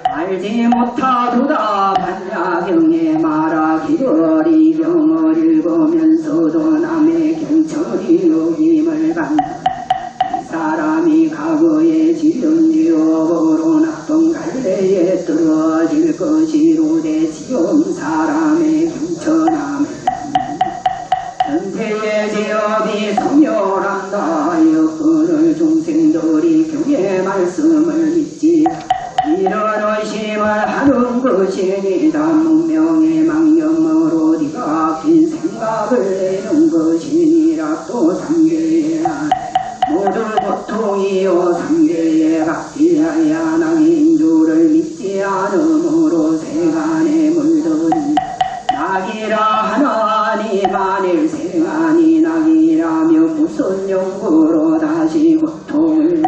알지 못하도다 반야경에 말하 기거리 경을 읽으면서도 남의 경철이 여김을 간다. 이 사람이 과거에 지은 죄업으로 나쁜 갈래 수레에 떨어질 것이로되 지금 사람의 경천함에 전세의 제업이 소멸한다. 여건을 중생들이 교의 말씀을 믿지 이런 의심을 하는 것이니다. 문명의 망념으로 네가 긴 생각을 내는 것이니라. 또 삼계의 모두 고통이요 삼계의 각기하야 낙인 줄을 믿지 않으므로 세간에 물들이 낙이라 하나니 만일 세간이 낙이라며 무슨 용구로 다시 고통을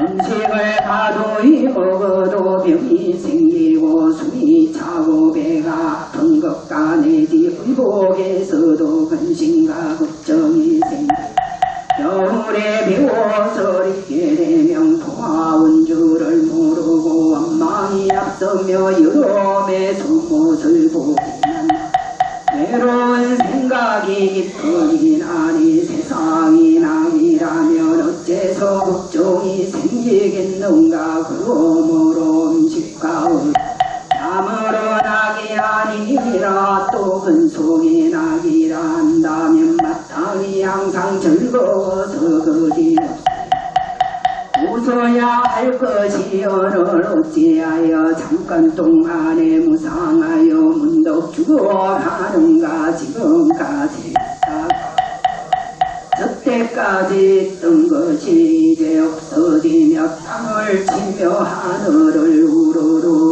음식을 가도이 먹어도 병이 생기고 숨이 차고 배가 아픈 것과 내지 의복에서도 근심과 걱정이 생겨 겨울에 비워서 있게 되면 고마운 줄을 모르고 원망이 앞서며 여름에 속못을 보기만 외로운 생각이 깊이 나니 세상이 낙이라면 어째서 걱정이 생기겠는가. 그러므로 음식과 땀으로 낙이 아니라 또 근속이 낙이라 한다면 마땅히 항상 즐거워서 그리 웃어야 할 것이 오늘 어찌하여 잠깐 동안에 무상하여 문득 죽어가는가. 지금까지 저때까지 있던 것이 이제 없어지며 땅을 치며 하늘을 우르르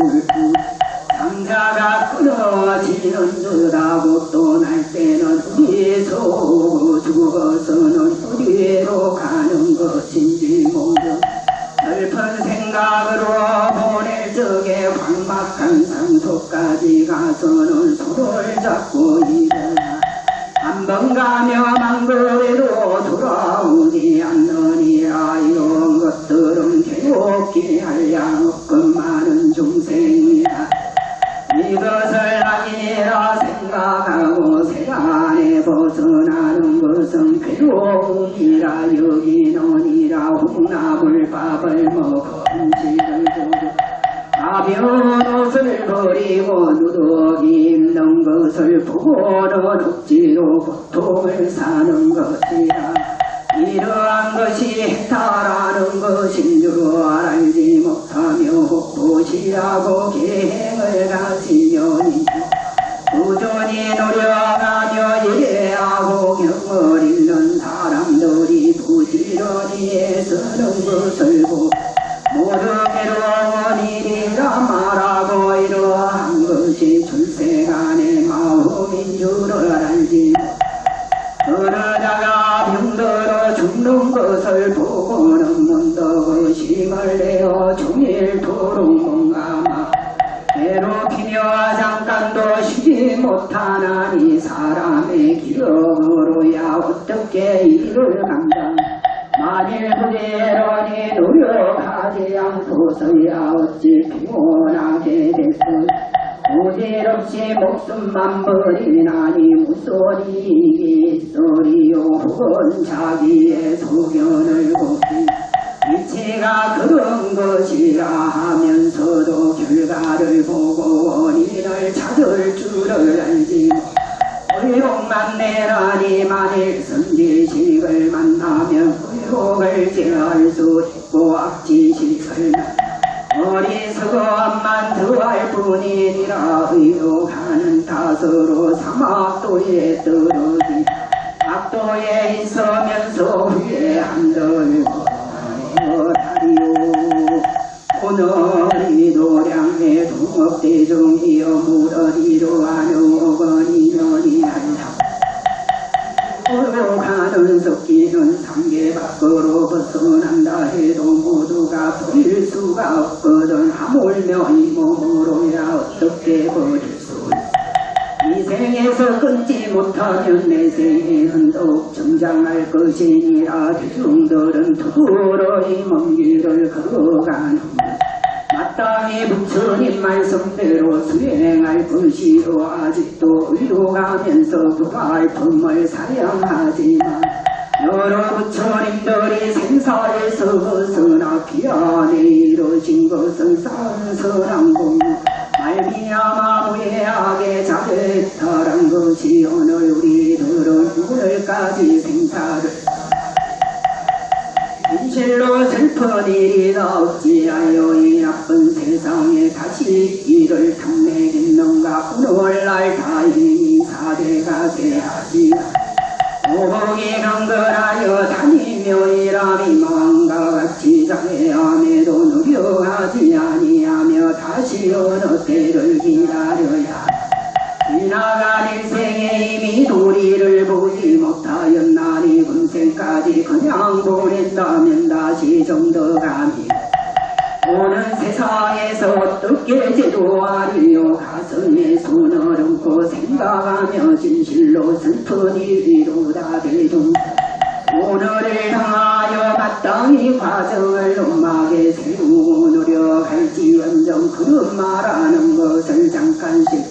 상자가 끊어지는 듯하고 또 날 때는 우리에서 오고 죽어서는 우리로 가는 것인지 모르 슬픈 생각으로 보낼 적에 황막한 상소까지 가서는 손을 잡고 일어나 한 번 가며 망거리로 돌아오지 않느니라. 이런 것들은 괴롭게 할 양 없건만은 중생이라. 이것을 낙이라 생각하고 세간에 벗어나는 것은 괴로움이라 여기노니라. 홍나물밥을 먹어 음식을 보고 가벼운 옷을 버리고 누더기 입는 것을 보고는 억지로 고통을 사는 것이라. 이러한 것이 해탈하는 것인 줄 알지 못하며 복보시라고 계행을 가시려니 꾸준히 노력하며 예하고 경을 잃는 사람들이 부지런히 애쓰는 것을 보고 모두 괴로운 일이라 말하고 이러한 것이 출세간의 마음인 줄을 알지 그러다가 병들어 죽는 것을 보고는 문득 의심을 내어 종일토록 뭔가 괴롭히며 잠깐도 쉬지 못하나니 사람의 기력으로야 어떻게 일을 감당 만일 부지런히 노력하지 않고서야 어찌 피곤하게 됐을 부질없이 목숨만 버리나니 무슨 이익이 있으리요. 혹은 자기의 소견을 보기 이치가 그런 것이라 하면서도 결과를 보고 원인을 찾을 줄을 알지 의욕만 내라니 만일 선지식을 만나면 의욕을 제할 수 있고 악지식을 어리석음만 더할 뿐이니라. 의욕하는 탓으로 사막도에 떨어지 악도에 있으면서 후회한들 다리오. 오늘이 도량의 동업대중이여 무더리로 하는 어거니면이 한다. 오가는 섞이는 상계 밖으로 벗어난다 해도 모두가 버릴 수가 없거든. 하물며 이 몸으로야 어떻게 버릴 수 이 생에서 끊지 못하면 내 생에는 더욱成장할 것이니라. 대중들은 두드러이 먼 길을 걸어가는 마땅히 부처님 말씀대로 수행할 것이로 아직도 의료가면서 그 발품을 사용하지만 여러 부처님들이 생사에서 벗어나 귀안에 이루어진 것은 산선한공 말미암아 무예하게 잘했다란 것이 오늘 우리들은 오늘까지 생사를 진실로 슬픈 일이다 어찌하여 이 나쁜 세상에 다시 이를 탐내겠는가. 오늘날 다행히 사대가 돼야지. 오복이 강건하여 다니며 일함이 마음과 같이 장애함에도 노력하지 아니하며 다시 어느 때를 기다려야 지나간 일생에 이미 도리를 보지 못하였나니 금생까지 그냥 보낸다면 다시 정덕감이 오는 세상에서 어떻게 제도하리요. 가슴에 손을 얹고 생각하며 진실로 슬픈 일이로다 대중 오늘을 향하여 마땅히 과정을 엄하게 세우고 노력할지언정 그런 말하는 것을 잠깐씩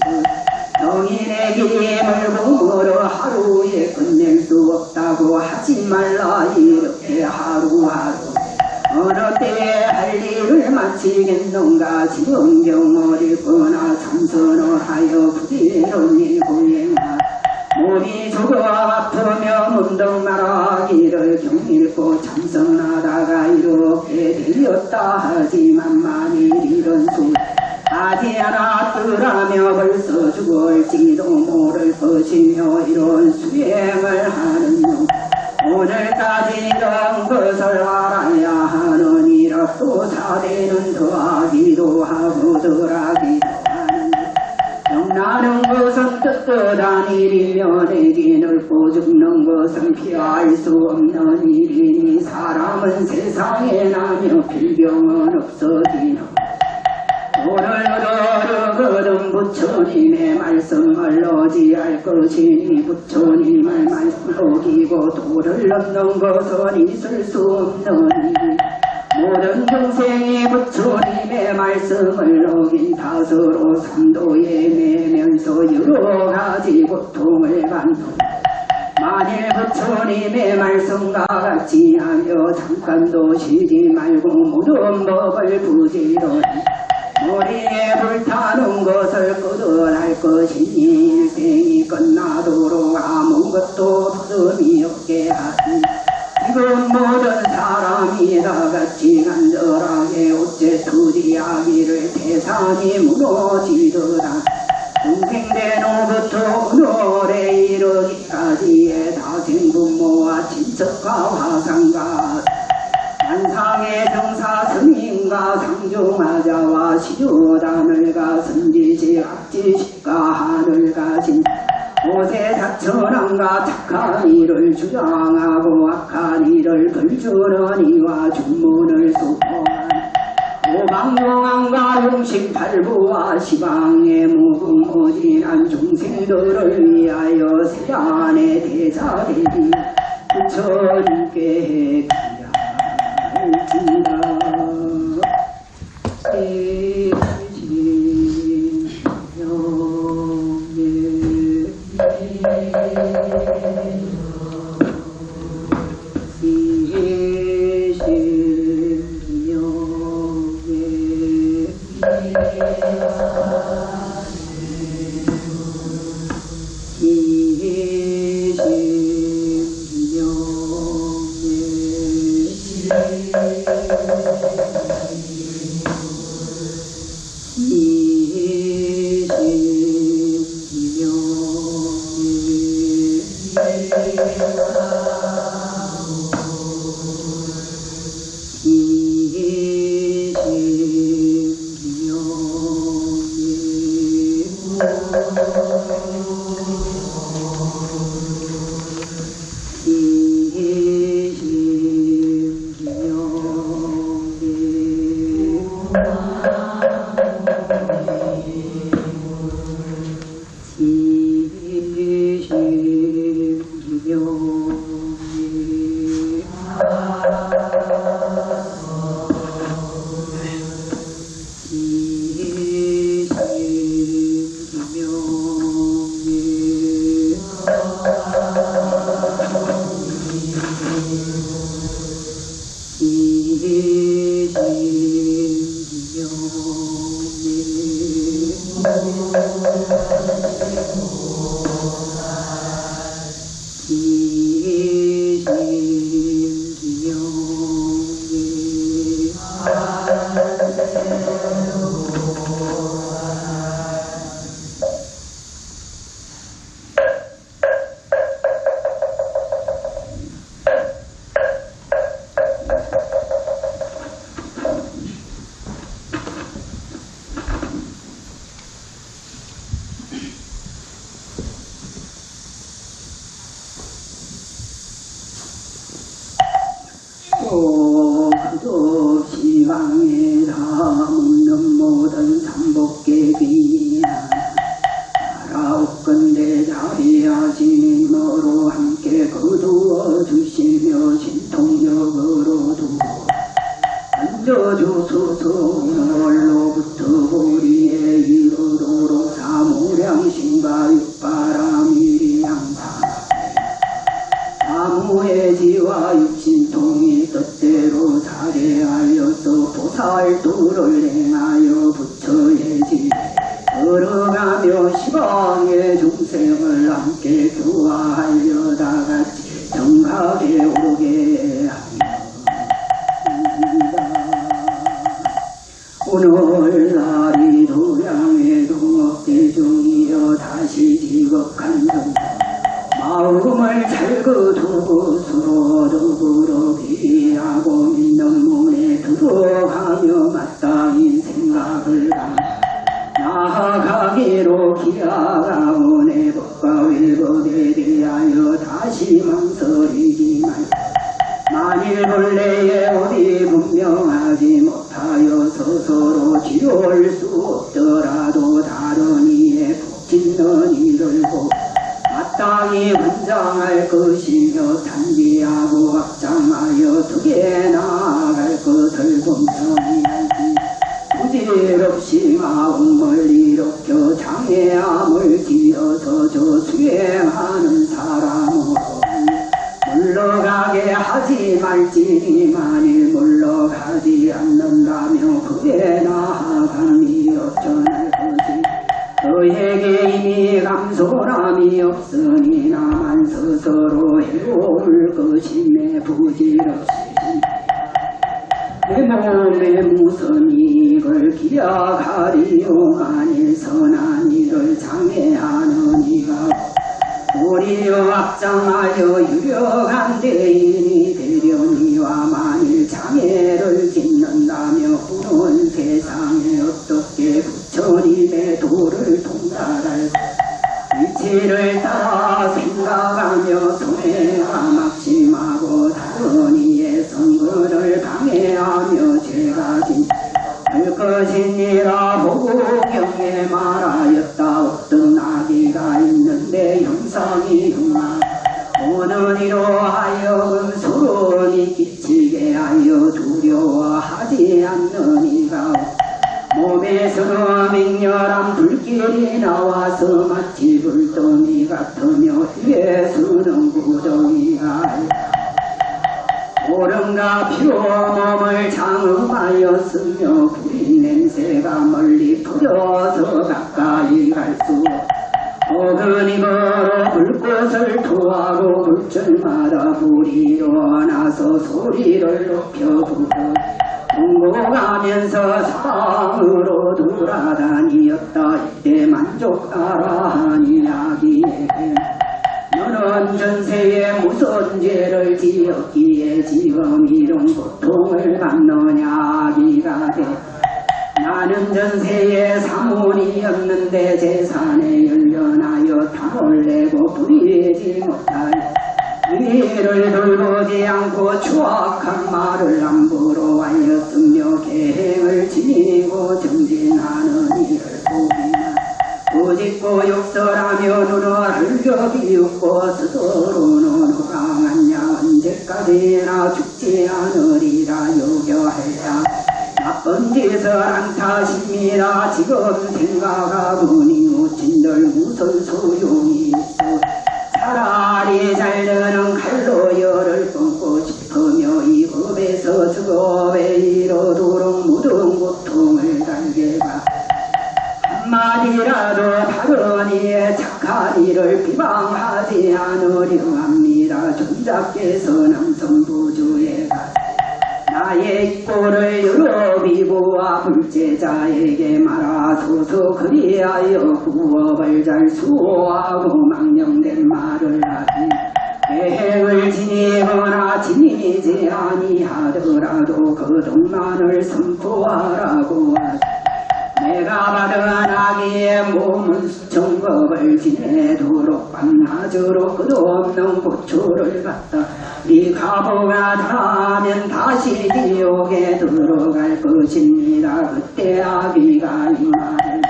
정인의 길을 몸으로 하루에 끝낼 수 없다고 하지 말라. 이렇게 하루하루 어느 때에 할 일을 마치겠는가. 지금경 어리거나 참선을 하여 부지런히 고행하 몸이 조금 아프며 문득 말하기를 경일고 참선하다가 이렇게 되었다 하지만 만일 이런 수 하지 않았더라며 벌써 죽을지도 모를 것이며 이런 수행을 하는 중 오늘까지 이런 것을 알아야 하느니라. 또 사대는 더하기도 하고 덜하기도 하는 영나는 것은 떳떳한 일이며 내기 넓고 죽는 것은 피할 수 없는 일이니 사람은 세상에 나며 필경은 없어지나. 오늘 얻어거든 부처님의 말씀을 어지할 것이니 부처님의 말씀을 어기고 도를 넘는 것은 있을 수 없는 일이 모든 중생이 부처님의 말씀을 어긴 탓으로 삼도에 매면서 여러 가지 고통을 받는 만일 부처님의 말씀과 같이 하며 잠깐도 쉬지 말고 모든 법을 부지런히 머리에 불타는 것을 끊어날 것이니 일생이 끝나도록 아무것도 부담이 없게 하니 지금 모든 사람이 다같이 간절하게 어째 투지하기를 태산이 무너지더라. 중생된 후부터 오늘에 이르기까지의 다생부모와 친척과 화상과 한상의 병사 스님과 상중하자와 시주단을가 선지시 악지식과 하늘 가진 모세 자천함과 착한 일을 주장하고 악한 일을 걸주는 이와 중문을 수포한 오방용왕과 용식팔부와 시방의 무궁무진한 중생들을 위하여 세간의 대자되리 부처님께 그도 시방에 담는 모든 삼복계비나 나라옵건대 자비하심으로 함께 거두어 주시며 신통력으로 두고 얹어주소서. 오늘로부터 우리의 이르도록 사무량신과 육바람이 항상 사무의 지와 육신통이 뜻대로 사례하여서 보살도를 행하여 부처의 집에 걸어가며 시방의 중생을 함께 교화하려 다같이 정각에 오게 하며 오늘날이 도량의 동업대중이여 다시 지극한 정도 마음을 잘 거두고 서로 더불어 비하고 믿는 문에 들어가며 마땅히 생각을 나아가기로 기약하오네. 법과 위법에 대하여 다시 망설이지 말고 만일 본래에 어디 분명하지 못하여 스스로 지울 수 없더라도 다른 이의 북짓는 이를 보고 마땅히 분장할 것이며 단지하고 확장하여 덕에 나아갈 것을 분명히 알지. 부질없이 마음을 일으켜 장애함을 지어서 저 수행하는 사람으로 물러가게 하지 말지니 만일 물러가지 않는다면 그에 나아감이 어쩌날 것이. 너에게 이미 감소함이 없으니 나만 스스로 해올 것이네. 부질없이 내 몸에 무슨 이를 기약하리요. 만일 선한 일을 장애하는 이가 도리어 확장하여 유력한 대인이 되려니와 만일 장애를 짓는다며 후는 세상에 어떻게 부처님의 도를 통달할 위치를 따라 생각하며 손해가 막심하고 다른 이의 선거를 방해하며 죄가 짓할 것이니라. 보고경에 말하였다. 어떤 아기가 있는데 형상이 흉하 오는 이로 하여금 소론이 끼치게 하여 두려워하지 않는 이가 몸에서는 맹렬한 불길이 나와서 마치 불덩이 같으며 위에서는 구덩이가 오름과 피로 몸을 장음하였으며 불이 냄새가 멀리 퍼져서 가까이 갈 수 어그님으로 불꽃을 토하고 불철마다 불이 일어나서 소리를 높여 부르 공고가면서 상으로 돌아다니었다. 이때 만족하라 하니 아기에게 너는 전세에 무슨 죄를 지었기에 지금 이런 고통을 받느냐. 아기가 돼 나는 전세에 사문이었는데 재산에 연련하여 탐을 내고 부리지 못할 위를 돌보지 않고 추악한 말을 함부로 하였으며 계행을 지니고 정진하는 이를 보기나 부짓고 욕설하며 눈을 흘겨 비웃고 스스로는 강한 양 언제까지나 죽지 않으리라 요겨해야 나쁜 짓을 안 탓입니다. 지금 생각하보니 모친들 무슨 소용이 있어. 차라리 잘되는 칼로 열을 끊고 싶으며 이 법에서 저법에 이르도록 모든 고통을 달게 봐. 한마디로 조금이라도 다른 이의 착한 일을 비방하지 않으려 합니다. 존자께서 남성부주에 나의 꼴을 여러 비부와 불제자에게 말하소서. 그리하여 구업을 잘 수호하고 망령된 말을 하니 계획을 지니거나 지니지 아니하더라도 그 동만을 선포하라고 하시. 내가 받은 아기의 몸은 수천법을 지내도록 밤낮으로 끝없는 고초를 받다. 이 가보가 다하면 다시 지옥에 들어갈 것입니다. 그때 아기가 이 말을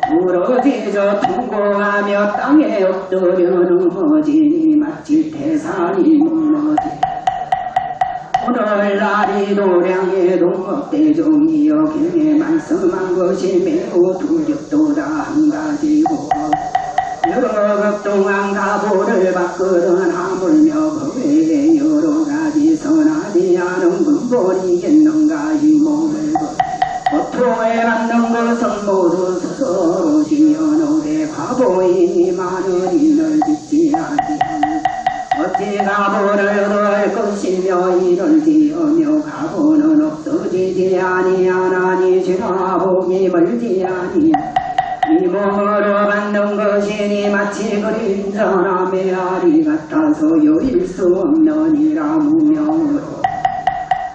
부러지져 통곡하며 땅에 엎드려 넘어지니 마치 태산이 무너지. 오늘날이 도량의 동업대종이여 경에 말씀한 것이 매우 두렵도다. 한 가지고 여러 급동안 가보를 받거든 하물며 그 외에 여러 가지 선하지 않은 근본이겠는가. 이 몸을 고통을 받는 것은 모두 스스로 지어놓되 과보이니 많은 일을 짓지 아니하니 어찌 가보를 얻을 것이며 이를 지으며 가보는 없어지지 아니하나니 지나 복이 멀지 아니하니 이 몸으로 받는 것이니 마치 그림자나 메아리 같아서 여길 수 없느니라. 무명으로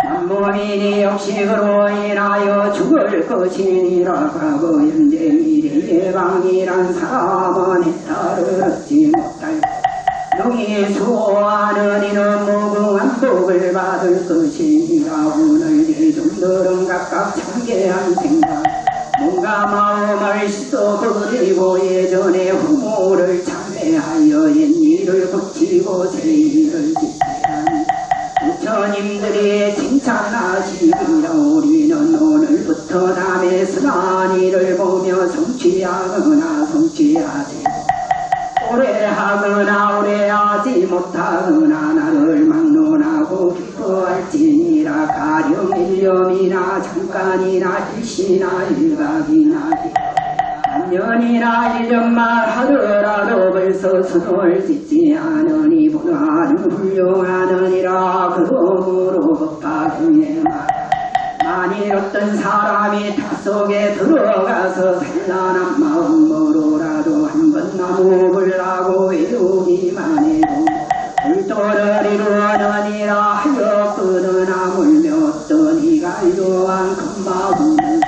만몸이니 역식으로 인하여 죽을 것이니라. 과거 현재 미래 예방이란 사람은 해탈을 얻지 못할 영이 수호하는 이는 무궁한 복을 받을 것이니라. 오늘 대중들은 각각 참개한 생각 뭔가 마음을 씻어버리고 예전의 후모를 참회하여 옛일을 고치고 새일을 짓하니 부처님들이 칭찬하시기라. 우리는 오늘부터 남의 선한 일을 보며 성취하거나 성취하지 오래 하거나 오래 하지 못하거나 나를 막론하고 기뻐할지니라. 가령 1년이나 잠깐이나 일시나 일각이나 한년이나 1년만 하더라도 벌써 선을 짓지 않으니 보다는 훌륭하느니라. 그러므로 법화경에 만일 어떤 사람이 탑 속에 들어가서 산란한 마음으로라도 한번 나무를 하고 외우기만 해도 불도를 이루느니라 하여 끊으나물며 어떤 이가 이러한 큰 마음을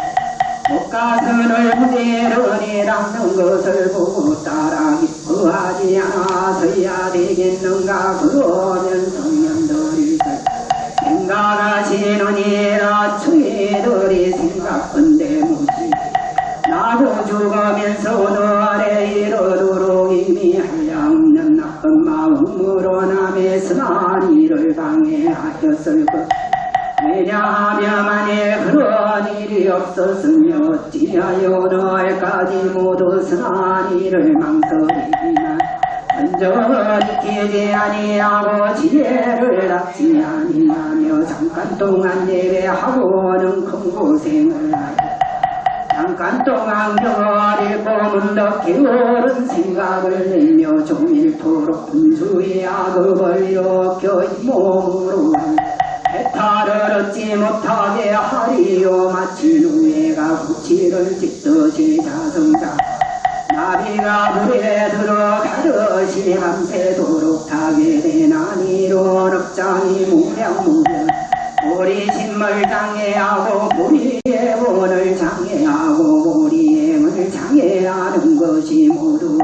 목가슴을 무대르니 닦는 것을 보고 따라 기뻐하지 않아서야 되겠는가. 그러면 성년들이 생각하시느니라. 추이들이 생각건대 무지 나도 죽으면서 너 아래 이르도록 이미 한량없는 나쁜 마음으로 남의 선한 일을 방해하였을 것. 왜냐하면 만일 그런 일이 없었으면 어찌하여 너희까지 모두 선한 일을 망설이기만 먼저 지키지 아니하고 지혜를 닦지 아니하며 잠깐 동안 예배하고는 큰 고생을 하여 잠깐 동안 경을 읽고 문득 게으른 생각을 내며 종일토록 분수의 악업을 일으켜 이 몸으로 해탈을 얻지 못하게 하리요. 마치 누에가 구치를 짓듯이 자성자 나비가 물에 들어가듯이 밤새도록 타게 되나니로 넉장이 무량무량 우리 신물 장애하고 우리의 원을 장애하고 우리의 원을 장애하는 것이 모두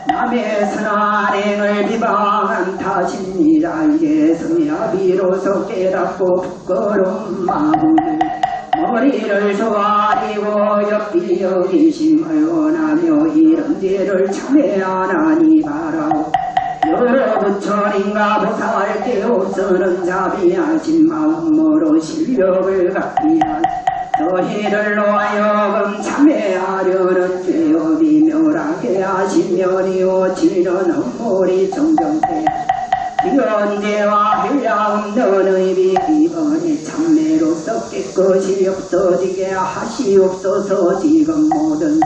남의 선한 행을 비방한 탓입니다. 이제서야 비로소 깨닫고 부끄러운 마음을 머리를 조아리고 옆이 여기심을 원하며 이런 죄를 참회하나니 바라오. 여러 부처님과 보살께 옷서는 자비하신 마음으로 실력을 갖게 하시 너희를 놓하여금 참회하려는 죄업이 멸하게 하시면이오. 지는 헛물이 정정돼 현재와 해야 없는 의비 이번에 참매로서 깨끗이 없어지게 하시옵소서. 지금 모든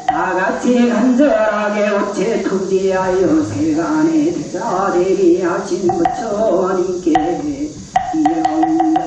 다같이 간절하게 어째 투지하여 세간에 대자대비하신 부처님께 이영다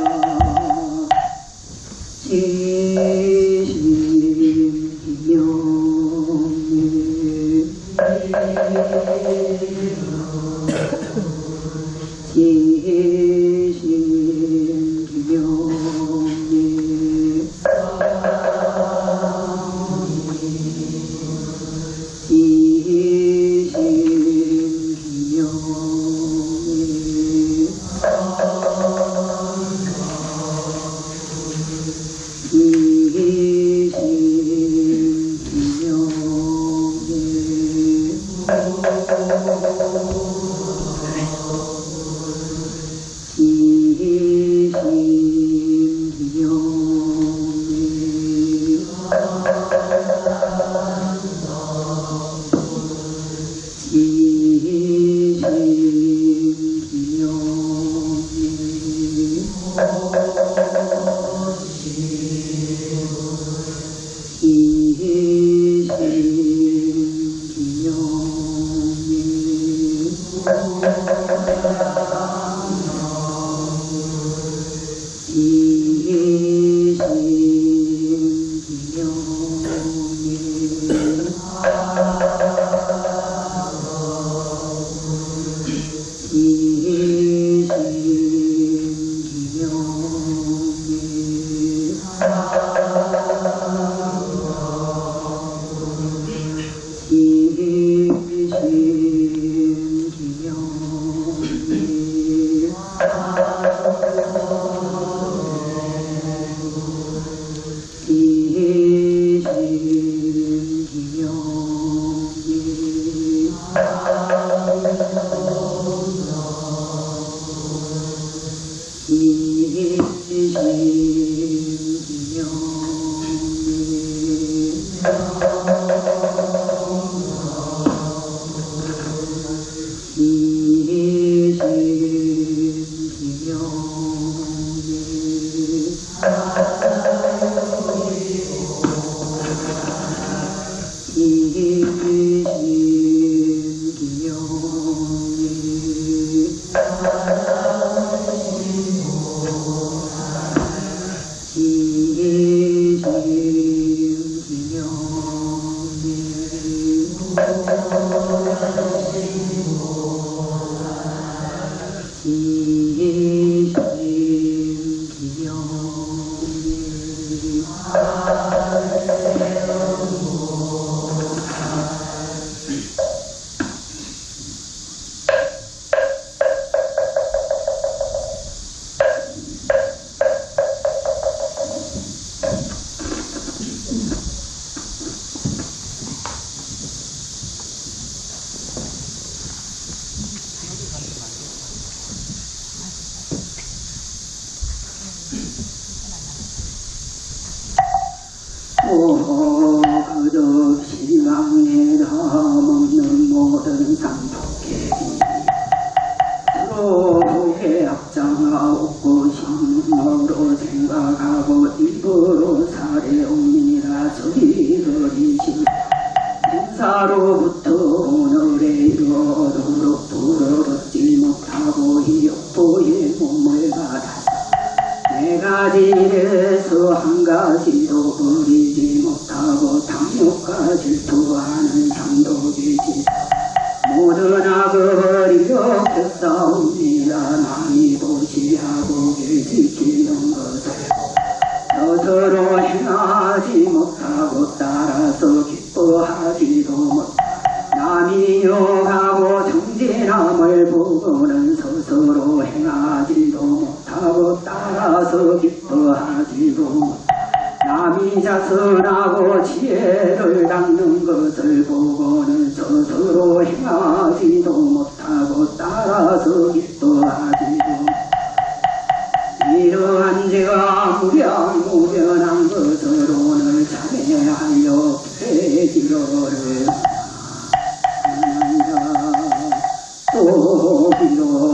그저 시방에 담없는 모든 상속계기 서로의 앞장하옵고 신으로 생각하고 입으로 사례옵니다. 소리소리시 행사로부터 오늘에 이르도록 부러럽지 못하고 이욕보의 몸을 받아 네 가지에서 한 가지도 버리지 못하고 탐욕과 질투하는 상도계지 모든 악을 버리려 했사옵니다. 남이 보시하고 지키는 것을 스스로 행하지 못하고 따라서 기뻐하지도 못 남이 욕하고 정진함을 보고는 스스로 행하지도 못하고 따라서 기뻐하지도 못 남이 자선하고 지혜를 닦는 것을 보고는 스스로 행하지도 못하고 따라서 기뻐하지도 못 이러한 죄가 무량무변한 것을 오늘 참회하여 회지로를 또 비로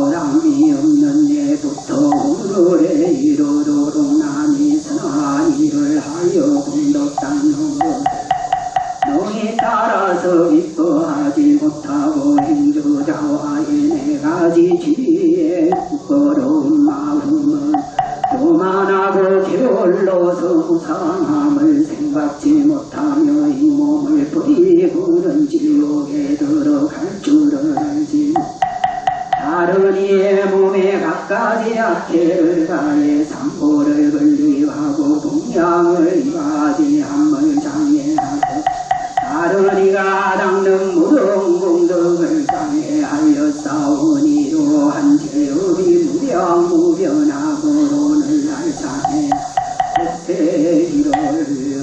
따라서 기뻐하지 못하고 행주자와의 네 가지 지혜에 부끄러운 마음은 교만하고 게을러서 무상함을 생각지 못하며 이 몸을 버리고는 지옥에 들어갈 줄을 알지 다른 이의 몸에 갖가지 악해를 가해 상고를 분리하고 동양을 이가지 함을 장애하고 다른 이가 닦는 무덤 공덕을 장애하여 싸우니로 한 제업이 무량무변하고론을 날장해 그때기를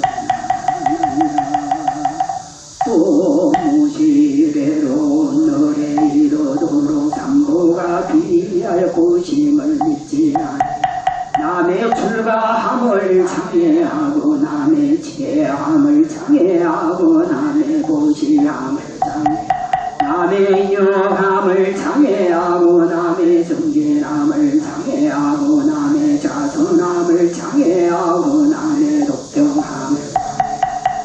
또 무시래로운 너의 이르도록 삼보가 비할 고심을 믿지 않아 남의 출가함을 장애하고 남의 지혜함을 장애하고 남의 보시함을 장애 남의 유함을 장애하고 남의 정진함을 장애하고 남의 자선함을 장애하고 남의 독경함을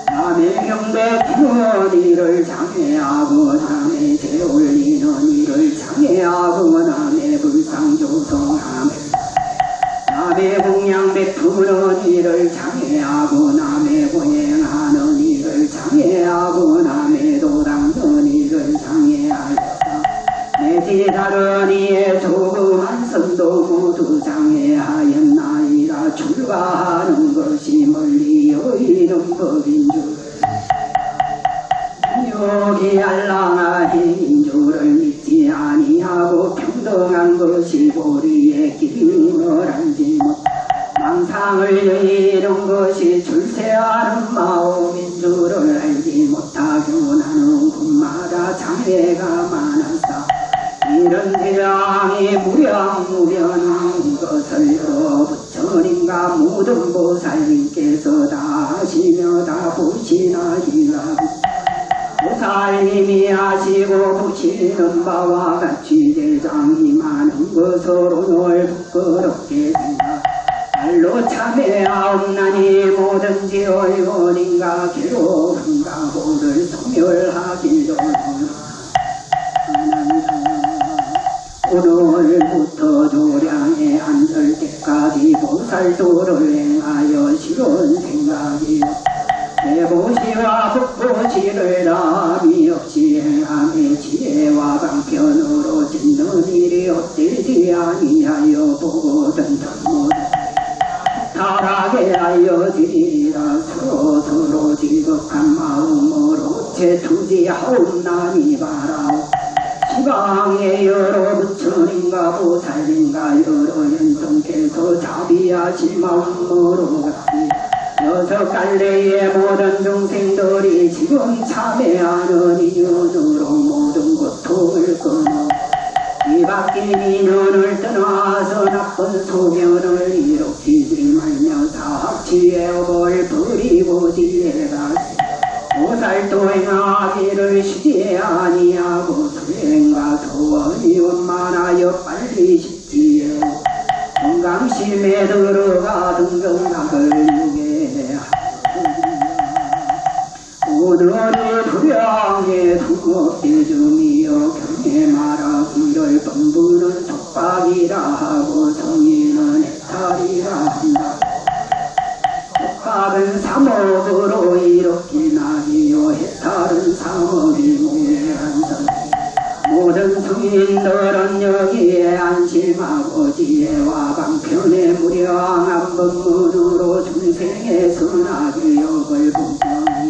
남의 경배 피우는 일을 장애하고 남의 재올리는 일을 장애하고 남의 불상조성함을 남의 공양 베푸는 일을 장애하고 남의 고행하는 일을 장애하고 남의 도닦는 일을 장애하였다. 내지 다른 이의 조그만 선도 모두 장애하였나이다. 출가하는 것이 멀리 여의는 법인 줄 여기 알랑아인 줄을 믿지 아니하고 평등한 것이 보리의 길임을 알지 못 망상을 여의는 것이 출세하는 마음인 줄을 알지 못하고 나는 곳마다 장애가 많았다. 이런 대장이 무량무변한 것을 부처님과 모든 보살님께서 다 아시며 다 보시나이라고 보살님이 아시고 보시는 바와 같이 대장이 많은 것으로 널 부끄럽게 된다. 말로 참회하옵나니 뭐든지 어려운인가 괴로운가 보를 소멸하기를 오늘부터 조량에 앉을 때까지 보살도를 행하여 실온 생각이요 대보시와 북보시를 남이 없이 행함의 지혜와 방편으로 짓는 일이 헛되지 아니하여 보거든 전못 타락에 하여 지리라 서로 지극한 마음으로 제투지하옵나니 바라오 시방의 여러 부처님과 보살님과 여러 연성께서 자비하신 마음으로 갔지 여섯 갈래의 모든 중생들이 지금 참회하는 이윤으로 모든 고통을 끊어 이밖에 미련을 떠나서 나쁜 소견을 일으키지 말며 사학지혜업을 버리고 지혜가 보살도 행하기를 쉬지 아니하고 수행과 소원이 원만하여 빨리 쉽지에 건강심에 들어가 등등락을 유게 오늘의 불량에 두껍게줌이여 경에 말하기를 범부는 속박이라 하고 성인은 해탈이라 한다. 속박은 삼업으로 일으킨 악이요 해탈은 삼업이 무해한다. 모든 성인들은 여기에 안심하고 지혜와 방편의 무량한 법문으로 중생의 선악의 역을 분명히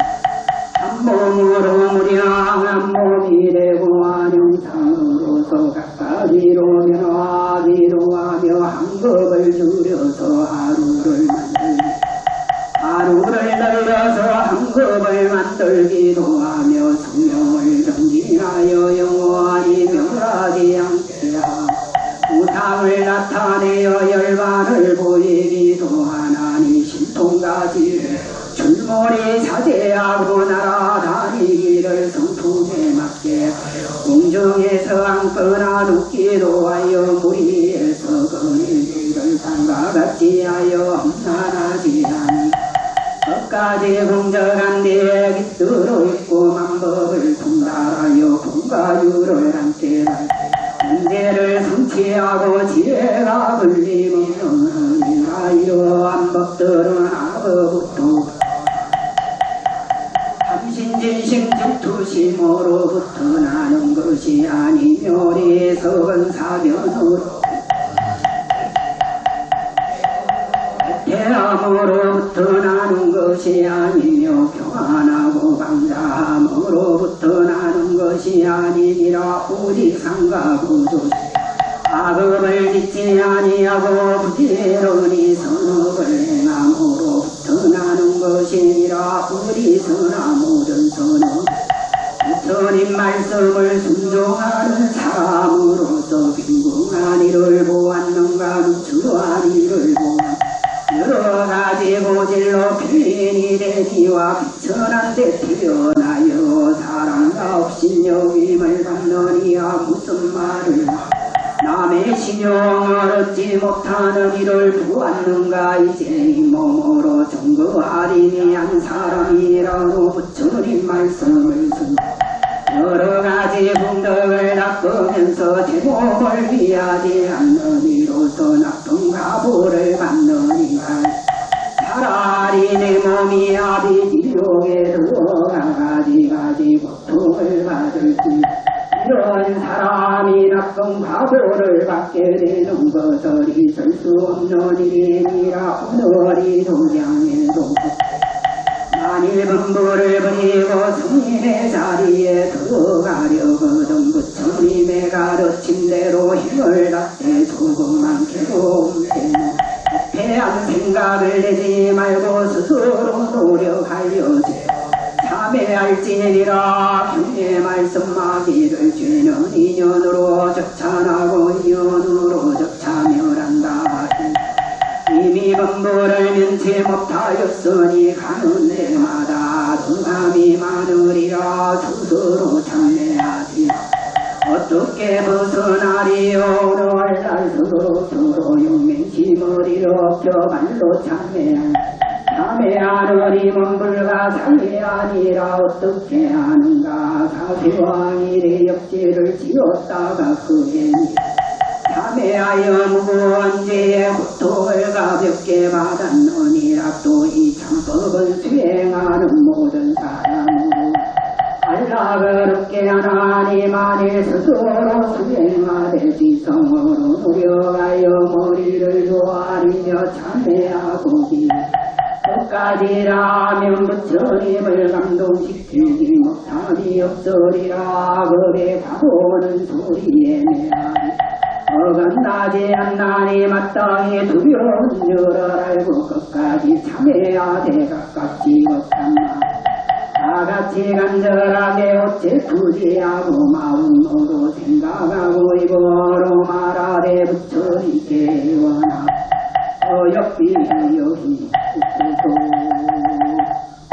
한 몸으로 무량한 몸이 되고 안영상으로서 각가지로 면화기로 하며 한급을 줄여서 하루를 늘려서 한급을 만들기도 하며 수명을 정진하여 영원히 멸하지 않게 하고 우상을 나타내어 열반을 보이기도 하나니 신통가지를 출몰이 사제하고 날아다니기를 성품에 맞게 공중에서 앉거나 눕기도 하여 무리에서 거니기를 산과 같이 하여 험난하지 않니 끝까지 공적한 뒤에 깃들어 있고 만법을 통달하여 공가유를 함께 문제를 성취하고 지혜가 불림없는 이러한 법들은 아버부터 삼신진심 즉투심으로부터 나는 것이 아니며 리석은 사견으로 태함으로부터 나는 것이 아니며 평안하고 방자함으로부터 나는 것이 아니니라. 우리상과 구조 악업을 짓지 아니하고 부지런히 선업을 행함으로부터 나는 것이니라. 우리 선하 모든 선업 부처님 말씀을 순종하는 사람으로서 빈궁한 이를 보았는가 누추한 이를 보았는가 여러 가지 고질로 필인이 되기와 비천한 데 태어나여 사랑과 업신여김을 받느니야. 무슨 말을 남의 신용을 얻지 못하는 이를 보았는가. 이제 이 몸으로 증거하리니 한 사람이라고 부처님 말씀을 쓴 여러 가지 공덕을 닦으면서 제 몸을 위하지 않느니로서 나쁜 가보를 받느니라. 차라리 내 몸이 아비지옥에 들어가 가지가지 고통을 받을지 이런 사람이 나쁜 가보를 받게 되는 것을 있을 수 없는 일이니라. 오늘이 동장에도 만일 분부를 버리고 스님의 자리에 들어가려거든 부처님의 가르침대로 힘을 다해 조금만 괴로움 때문에 패한 생각을 내지 말고 스스로 노력하려지 참회할지니라. 경의 말씀하기를 죄는 인연으로 적찬하고 인연으로 적차멸한다. 이미 분부를 면치 못하였으니 가는 데마다 등함이 많으리라. 스스로 참회하지 어떻게 벗어나리요. 오늘날 스스로 용맹심을 없여 말로 참회하느니 몸불가상이 아니라 어떻게 하는가. 사세왕이 역지를 지었다가 그에 참회하여 무거운 죄의 고통을 가볍게 받았느니라. 또 이 참법을 수행하는 모든 사람으로 알라그럽게 하나니 만일 스스로 수행하되 지성으로 노력하여 머리를 조아리며 참회하고 끝까지라면 부처님을 감동시키지 못함이 없으리라. 그에 가보는 소리에 내라니 어긋나지 않나니 마땅히 두려운 줄을 알고 끝까지 참회하되 가깝지 못한다. 다같이 간절하게 어째 부지하고 마음으로 생각하고 입으로 말하되 부처님께 원하 여기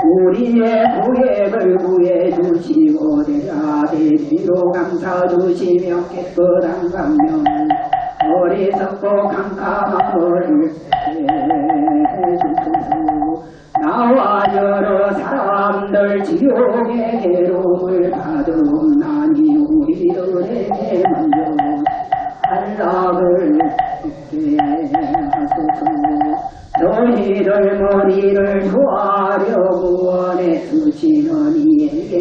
우리의 고액을 구해주시고 대대로 감사주시며 깨끗한 감명을 어리석고 캄캄함을 해주소서. 나와 여러 사람들 지옥의 괴로움을 받음나니 우리들에게 먼저 안락을 있게 하소서. 너희들 머리를 조아려 구원해 주시는 이에게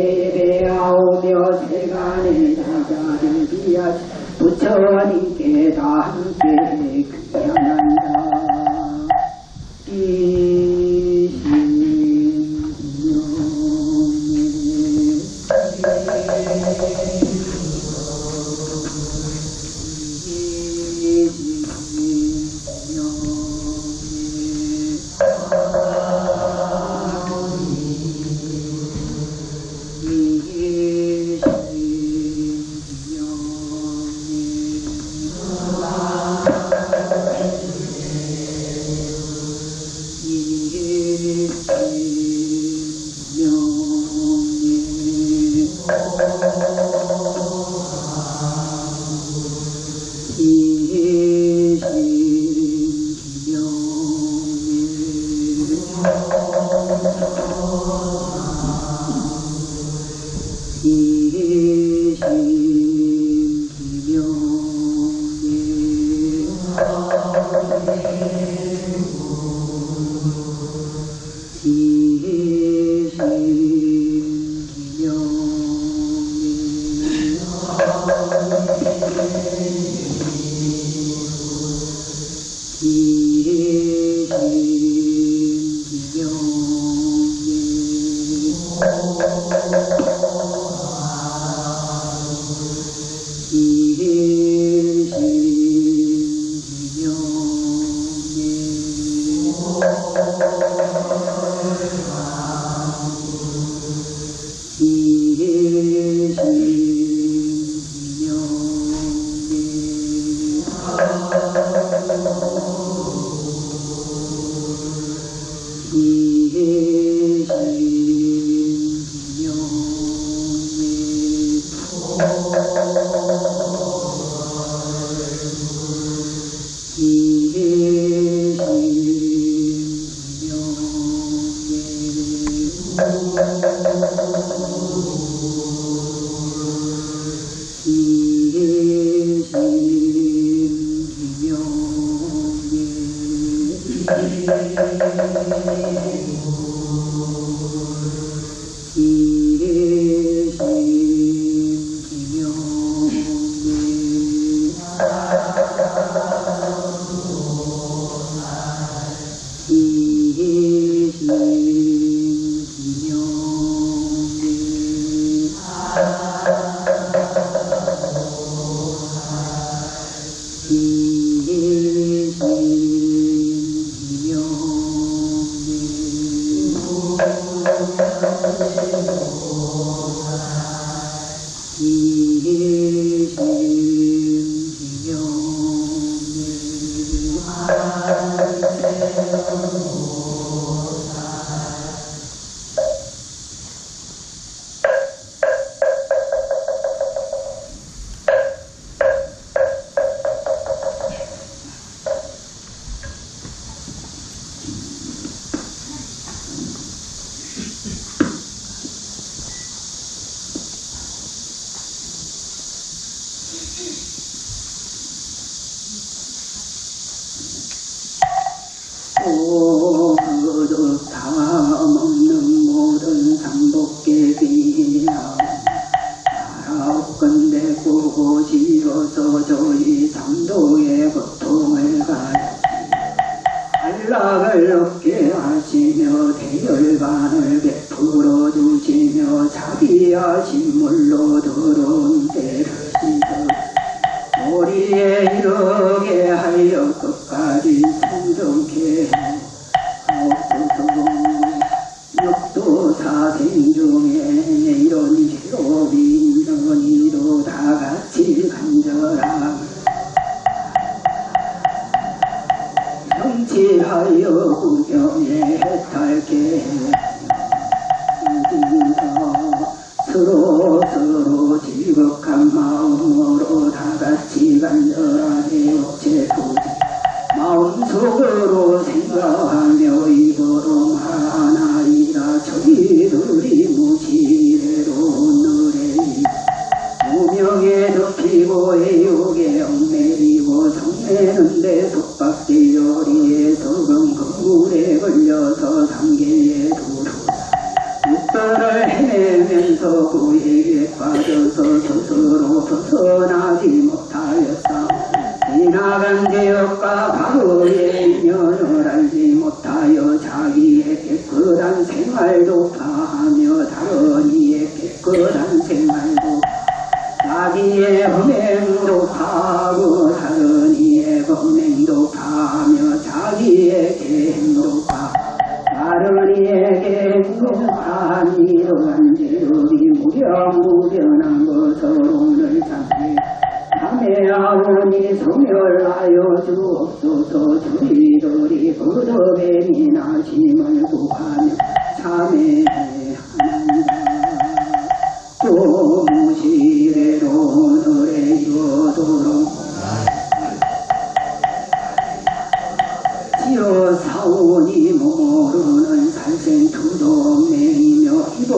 예배하오며 세간의 자자를 비하시 부처님께 다 함께 귀향한다.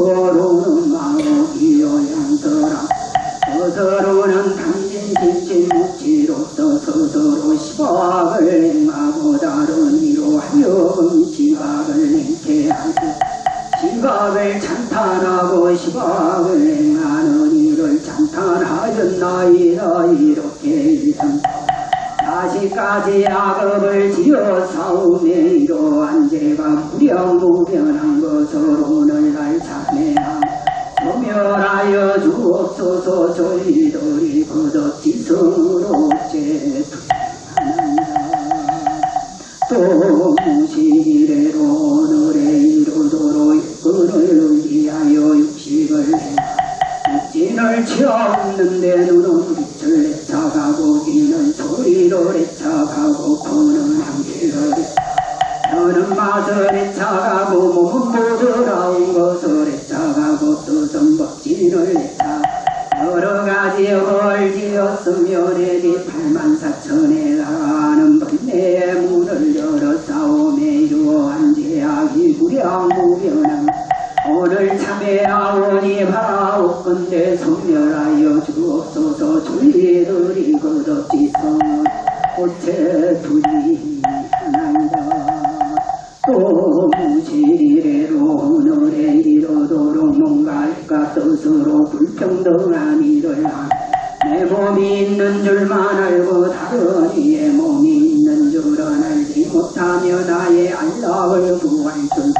모르는 마음이여 양서라 참여하고 시방을 행하는 이를 찬탄하였나이다. 이렇게 일삼 다시까지 악업을 지어 싸우며 이러한 죄가 무량무변한 것으로는 날 참회하 소멸하여 주옵소서. 저희들이 그저 지성으로 제투하나이다. 또 무시래로 오늘의 이루도록 일꾼을 의지하여 육식을 해 육진을 채없는데 눈은 빛을 내쳐가고 귀는 소리로 내쳐가고 코는 향기를 혀는 맛을 내쳐가고 몸은 부드러운 것을 내쳐가고 뜻은 멋진을 내쳐 여러가지 헐 지었으며 내리 84,000에 달하는 번뇌의 문을 열어 싸움에 이루어한 죄악이 무량무변함 오늘 참회하오니 바라옵건대 소멸하여 주옵소서. 저희들이 거듭지성을 꽃에 두리 하나이다. 또 무시래로 오늘에 이르도록 뭔가일까 뜻으로 불평등한 일을 내 몸이 있는 줄만 알고 다른 이의 몸이 있는 줄은 알지 못하며 나의 안락을 구할 줄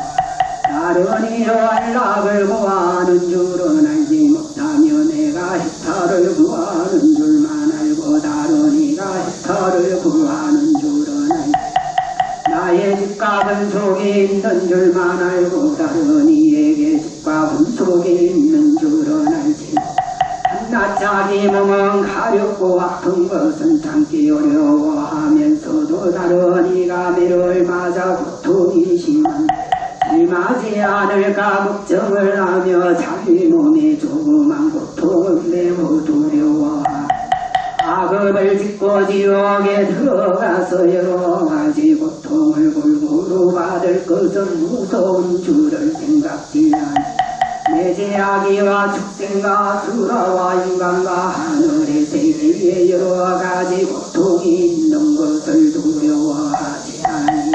다른 이의 안락을 구하는 줄은 알지 못하며 내가 해탈을 구하는 줄만 알고 다른 이가 해탈을 구하는 줄은 알지 나의 집과 분속에 있는 줄만 알고 다른 이에게 집과 분속에 있는 줄은 알지 한낱 자기 몸은 가렵고 아픈 것은 참기 어려워하면서도 다른 이가 매를 맞아 고통이 심하지 않을까 걱정을 하며 자기 몸에 조그만 고통을 매우 두려워하고 악업을 짓고 지옥에 들어가서 여러가지 고통을 골고루 받을 것은 무서운 줄을 생각지 않아 내 죄악이와 축생과 수라와 인간과 하늘의 세계에 여러가지 고통이 있는 것을 두려워하지 않니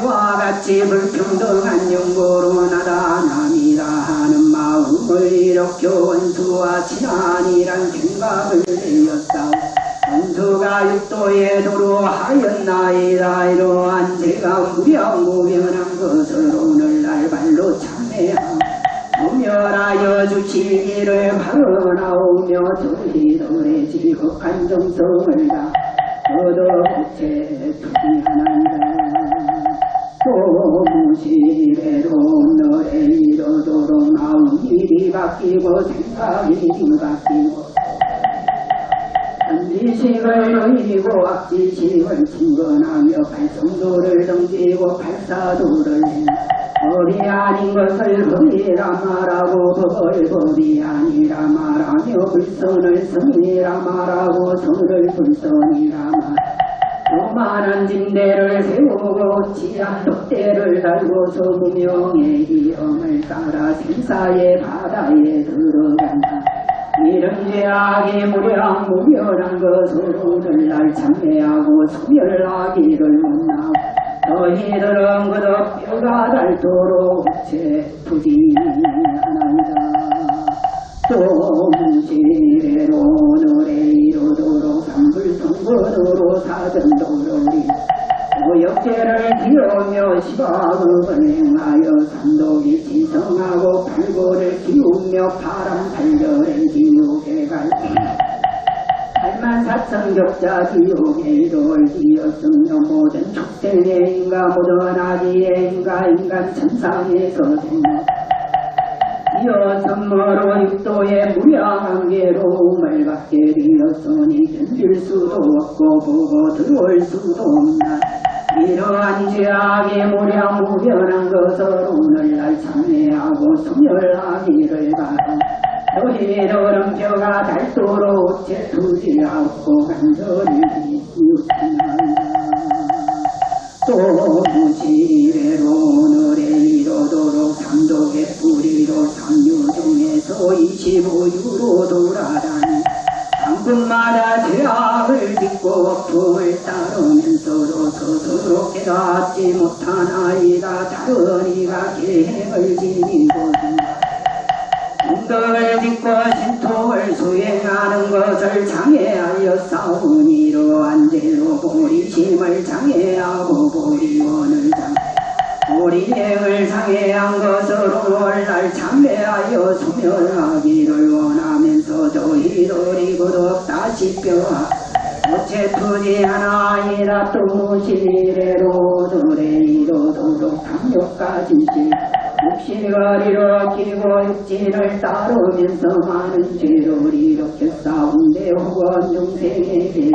이와 같이 불평등한 용고로 나타남이라 하는 마음을 일으켜 원수와 친한이란 생각을 내었다. 원수가 육도에 도로하였나이다. 이러한 죄가 무량무변한 것을 오늘날 발로 참회하며 소멸하여 주시기를 바라나오며 저희들의 지극한 정성을 다 얻어붙여 투기하나이다. 또 무시래로 오늘에 이르도록 마음이 바뀌고 생각이 바뀌고 한지식을 누이고 악지식을 친근하며 발성도를 던지고 발사도를 법이 아닌 것을 법이라 말하고 법이 아니라 말하며 불선을 성이라 말하고 성을 불선이라 말하고 요만한 진대를 세우고 지한 독대를 달고서 무명의 기형을 따라 생사의 바다에 들어간다. 이런 죄악이 무량무변한 것으로 오늘날 참회하고 소멸하기를 원하고 너희들은 그저 뼈가 닳도록 제푸지하나이다. 또 무시래로 오늘에 이르도록 삼불성근으로 사전도로리 오역죄를 지으며 시박을 행하여 삼독이 지성하고 팔고를 기우며 바람 발열의 지옥에 갈 84,000격자 지옥에 이를 지었으며 모든 축생의 인가 모든 아기의 인간 천상에서 생각 이어 선머로 육도의 무량한 괴로움을 받게 되었으니 견딜 수도 없고 보고 들어올 수도 없나 이러한 죄악의 무량무변한 것을 오늘날 참회하고 소멸하기를 바라 너희들은 뼈가 닳도록 제투지하고 간절히 기웃나이다. 또 무시래로 오늘에 이르도록 삼독의 뿌리로 삼유중에서 25유로 돌아다니 당분마다 죄악을 짓고 업품을 따르면서도 스스로 깨닫지 못하나이다. 다른 이가 계획을 지니거든 신덕을 짓고 신통을 수행하는 것을 장애하여 싸우니 이러한 죄로 보리심을 장애하고 보리원을 보리행을 장애한 것으로 오늘날 참배하여 소멸하기를 원하면서 저희들이 그덕 다시 뼈와 어체투지 하나이라 또 무시래로 도래이로도록 탐욕가진지 육신거리로 끼고 육진을 따르면서 많은 죄를 이렇게 싸운데 혹은 중생에게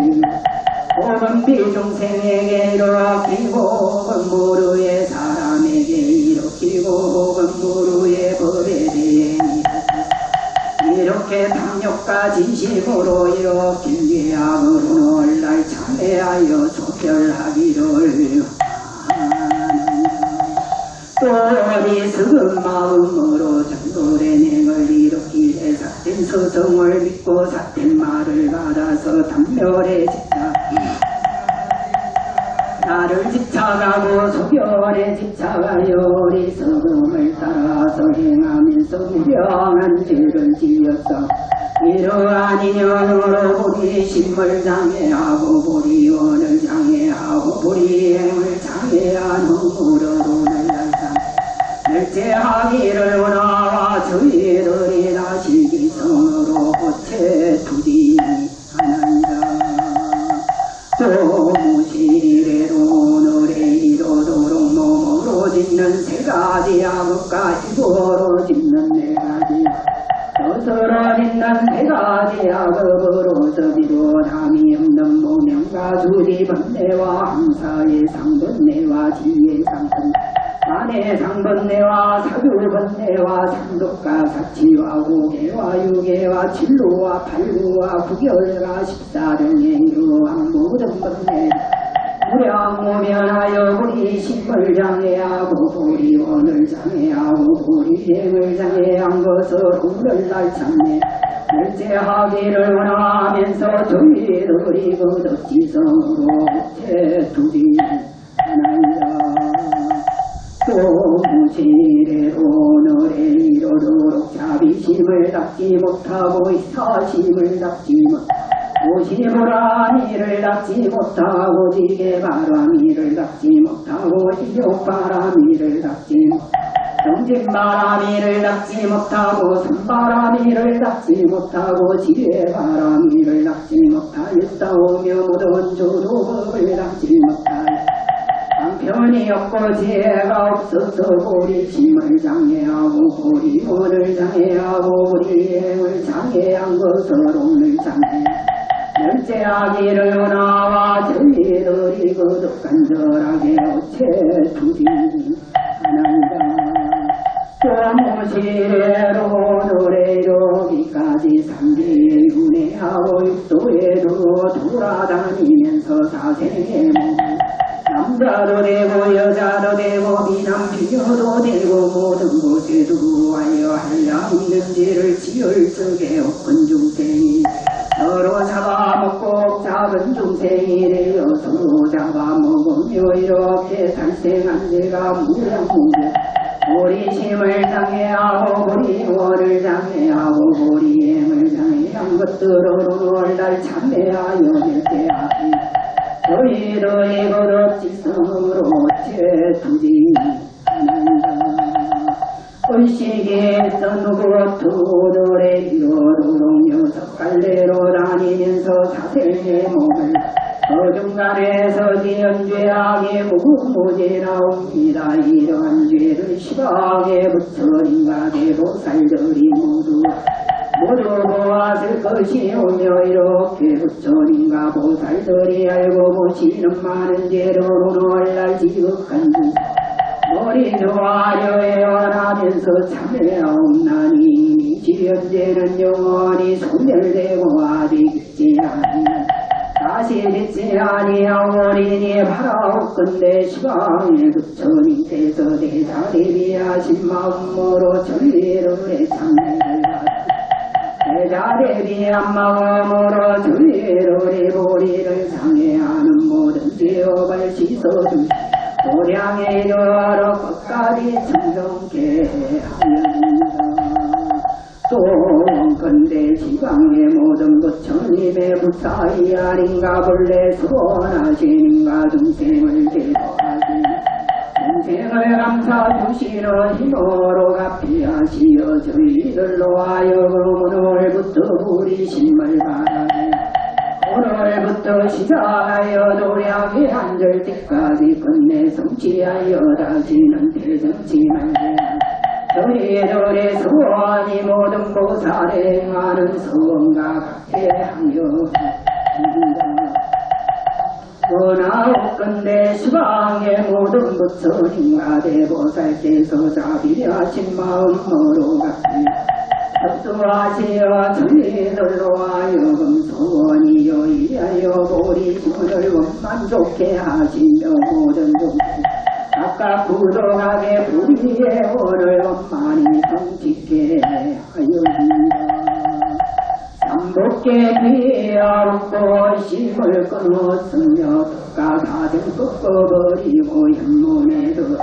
혹은 비중생에게 일으키고 혹은 무르의 사람에게 일으키고 혹은 무르의 법에 대해 이렇게 탐욕과 진심으로 일으킨 죄악으로 오늘날 참회하여 소멸하기를 또 어리석은 마음으로 전도의 행을 일으키되 삿된 서성을 믿고 삿된 말을 받아서 단멸에 집착 나를 집착하고 소멸에 집착하여 어리석음을 따라서 행하면서 무량한 죄를 지었어 이러한 인연으로 보리심을 장애하고 보리원을 장애하고 보리행을 장애한 허물으로 날라상 멸제하기를 원하와 저희들이 다시 기성으로 고체투지 하나이다. 또 무시래로 오늘에 이르도록 몸으로 짓는 세 가지 악업과 희고로 짓는 네 가지 스스로 짓는 세 가지 악업으로서 비롯함이 없는 무명과 주리 번뇌와 항사의 상번뇌와 지의 상번 만의 상번뇌와 사주번뇌와 상독과 사치와 오개와 유개와 진로와 팔구와 구결과 십사 등의 이러한 모든 번뇌 무량무변하여 보리심을 장애하고 보리원을 장애하고 보리행을 장애한 것을 오늘날 참네 멸제하기를 원하면서 저희들이 거듭지성으로 채투지 하나이다. 또 무시래로 오늘에 이르도록 자비심을 닦지 못하고 이사심을 닦지 못하고 무시보라미를 닦지 못하고 지게바라미를 닦지 못하고 이욕바라미를 닦지 못하고 정진바라미를 닦지 못하고 선바라미를 닦지 못하고 지혜바라미를 닦지 못하였사오며 모든 조도법을 닦지 못하여 방편이 없고 지혜가 없어서 보리심을 장애하고 보리원을 장애하고 보리행을 장애한 것으로 오늘 장애 멸제하기를 원하와 저희들이 거듭 간절하게 어체투지 하나이다. 또 무시래로 노래 이르기까지 삼기에 윤회하고 육도에도 돌아다니면서 사생의 몸 남자도 되고 여자도 되고 미남 비녀도 되고 모든 곳에 두루하여 한량 있는지를 지을 적에 없은 중생이 서로 잡아먹고 작은 중생이 되어 서로 잡아먹으며 이렇게 발생한 죄가 무량무량 보리심을 장애하고 보리원을 장애하고 보리행을 장애한 것들로 오늘날 참회하여 멸제하기 저희들이 거듭지성으로 채투지 하나이다. 의식에서 누구투들의 이어도록 여섯 갈래로 다니면서 사생의 몸을 어중간에서 지은 죄악이 무무지나옵니다. 이러한 죄를 시박에 부처님과 대보살들이 모두 보았을 것이오며 이렇게 부처님과 보살들이 알고 보시는 많은 죄로는 오늘날 지극한 중 머리노하려 애원하면서 참회하옵나니 지연죄는 영원히 소멸되고 아직 있지 아니하니 다시 짓지 아니하오리니 바라옵건대 시방에 부처님께서 대자대비하신 마음으로 전례를 참회를 대자대비한 마음으로 전례를 보리를 상해하는 모든 죄업을 씻어주시 도량에 여러 끝까지 청정케 하였습니다. 근데 지방의 모든 부처님의 무사히 아닌가 본래 소원하시는가 중생을 제도하시니 중생을 감사주시는 힘으로 갚이하시어 저희들로 하여금 오늘부터 우리 신물 바라네 오늘부터 시작하여 도량이 한절 때까지 끝내 성취하여 다시는 대성치만세 저희들의 소원이 모든 보살에 행하는 소원과 같게 하여 원하옵건대 시방의 모든 부처님과 대보살께서 자비하신 마음으로 같이 협조하시어 저희들로 하여금 소원이여 이하여 우리 주를 원만좋게 하시며 모든 종생 각각 부동하게 불의의 오를 원만히 성취게 하여준다. 삼복계 비하옵고 심을 끊었으며 독가 사등 꺾어버리고 현문에 들어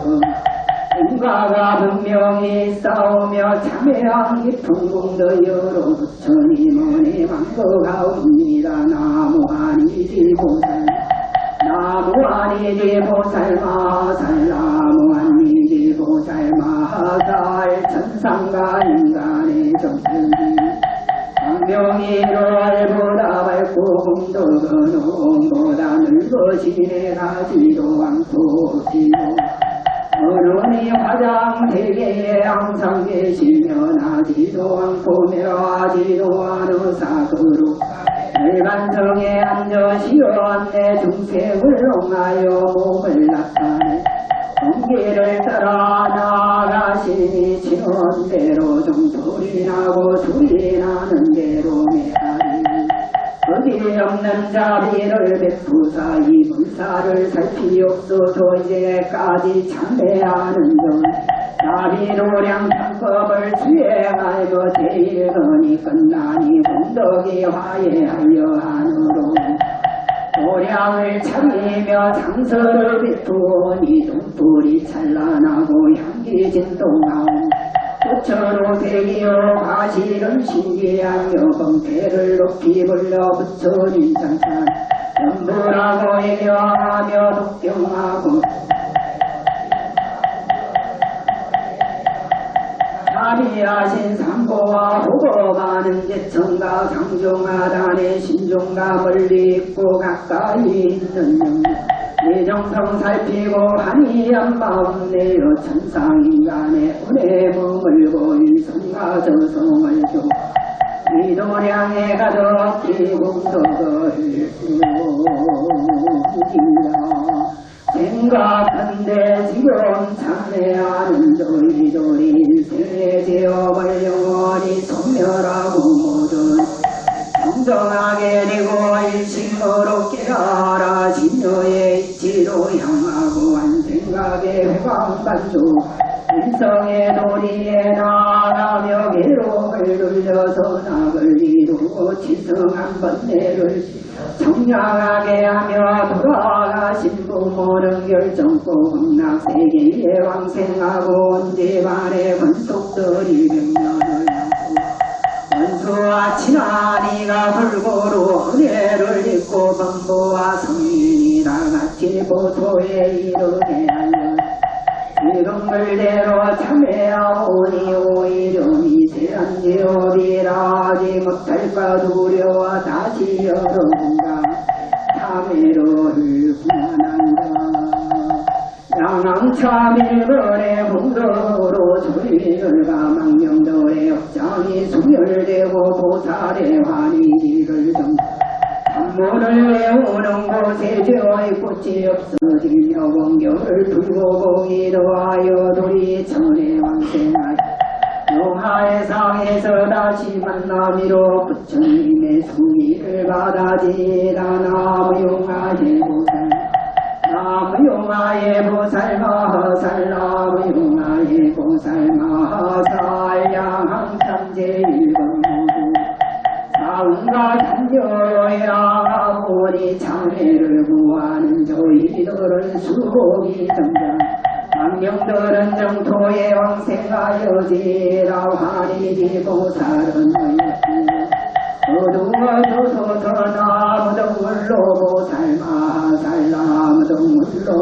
인가가 분명히 싸우며 참회한 깊은 공도 여러 부처님의 만거가옵니다. 나무 아니지 보살 나무 아니지 보살 마살 나무 아니지 보살 마살 천상과 인간의 정신이 명의를 보다 밝고 공덕은 홍보다 늙어지네 가지도 않고 지고 어른이 화장 세계에 항상 계시며 나지도 않고 멸하지도 않은 사그로 일반성에 앉아 시어안내 중생을 롱하여 몸을 나타내 공기를 따라 나아가시니 지는 대로 좀 소리 나고 소리 나는 대로 메아리 어디 없는 자비를 베푸사 이 불사를 살피옵소서 이제까지 참배하는 점 자비도량 상법을 수행하여 제일건이 끝나니 공덕이 화해하여 하느로 도량을 차리며 장서를 비투니 동불이 찬란하고 향기 진동하오 부처로 대기어 가시는 신기한 여범패를 높이 불러 부처님 장산 연불하고 애경하며 독경하고 자비하신 상고와 호거 많은 제천가 상종하단의 신종가 멀리 있고 가까이 있는 영역 내정성 살피고 한이한 마음 내어 천상인간의 은혜 머물고 일성과 저성을 줘 이도량에 가득히 공덕을 이루기라 생각한데 지금 참회하는 저희들이 일생에 되어버려 영원히 소멸하고 모든 정정하게 되고 일심으로 깨달아 진여의 이치로 향하고 한 생각에 회광반조 일성의 도리에 나아가며 괴로움을 눌려서 낙을 이루고 지성한 번뇌를 청량하게 하며 돌아가신 부모는 결정코 극락세계에 왕생하고 언제만의 권속들이 백년을 원수와 친아니가 불고로 은혜를 입고 범부와 성인이 다같이 보토에 이르게 하여 이런 글대로 참회하오니 오히려 미세한 죄업이라 하지 못할까 두려워 다시 여러분과 참회를 구한한다. 양왕참일번의 공덕으로 저희들과 망령들의 업장이 소멸되고 보살의 환희기를 좀 문을 외우는 곳에 죄의 꽃이 없어지며 원경을 풀고 공의로 하여 도리 천에 왕생하여 용하의 상에서 다시 만나미로 부처님의 숭의를 받아지라. 나무용하의 보살 나무용하의 보살 마하살 나무용하의 보살 마하살 양항참제일번 사운과 참여야 우리 참회를 구하는 저희들은 수복이 점점 망령들은 정토의 왕생하여지라 하리지 보살은 어두워두소서 나무등 물로 보살마 살나무등 물로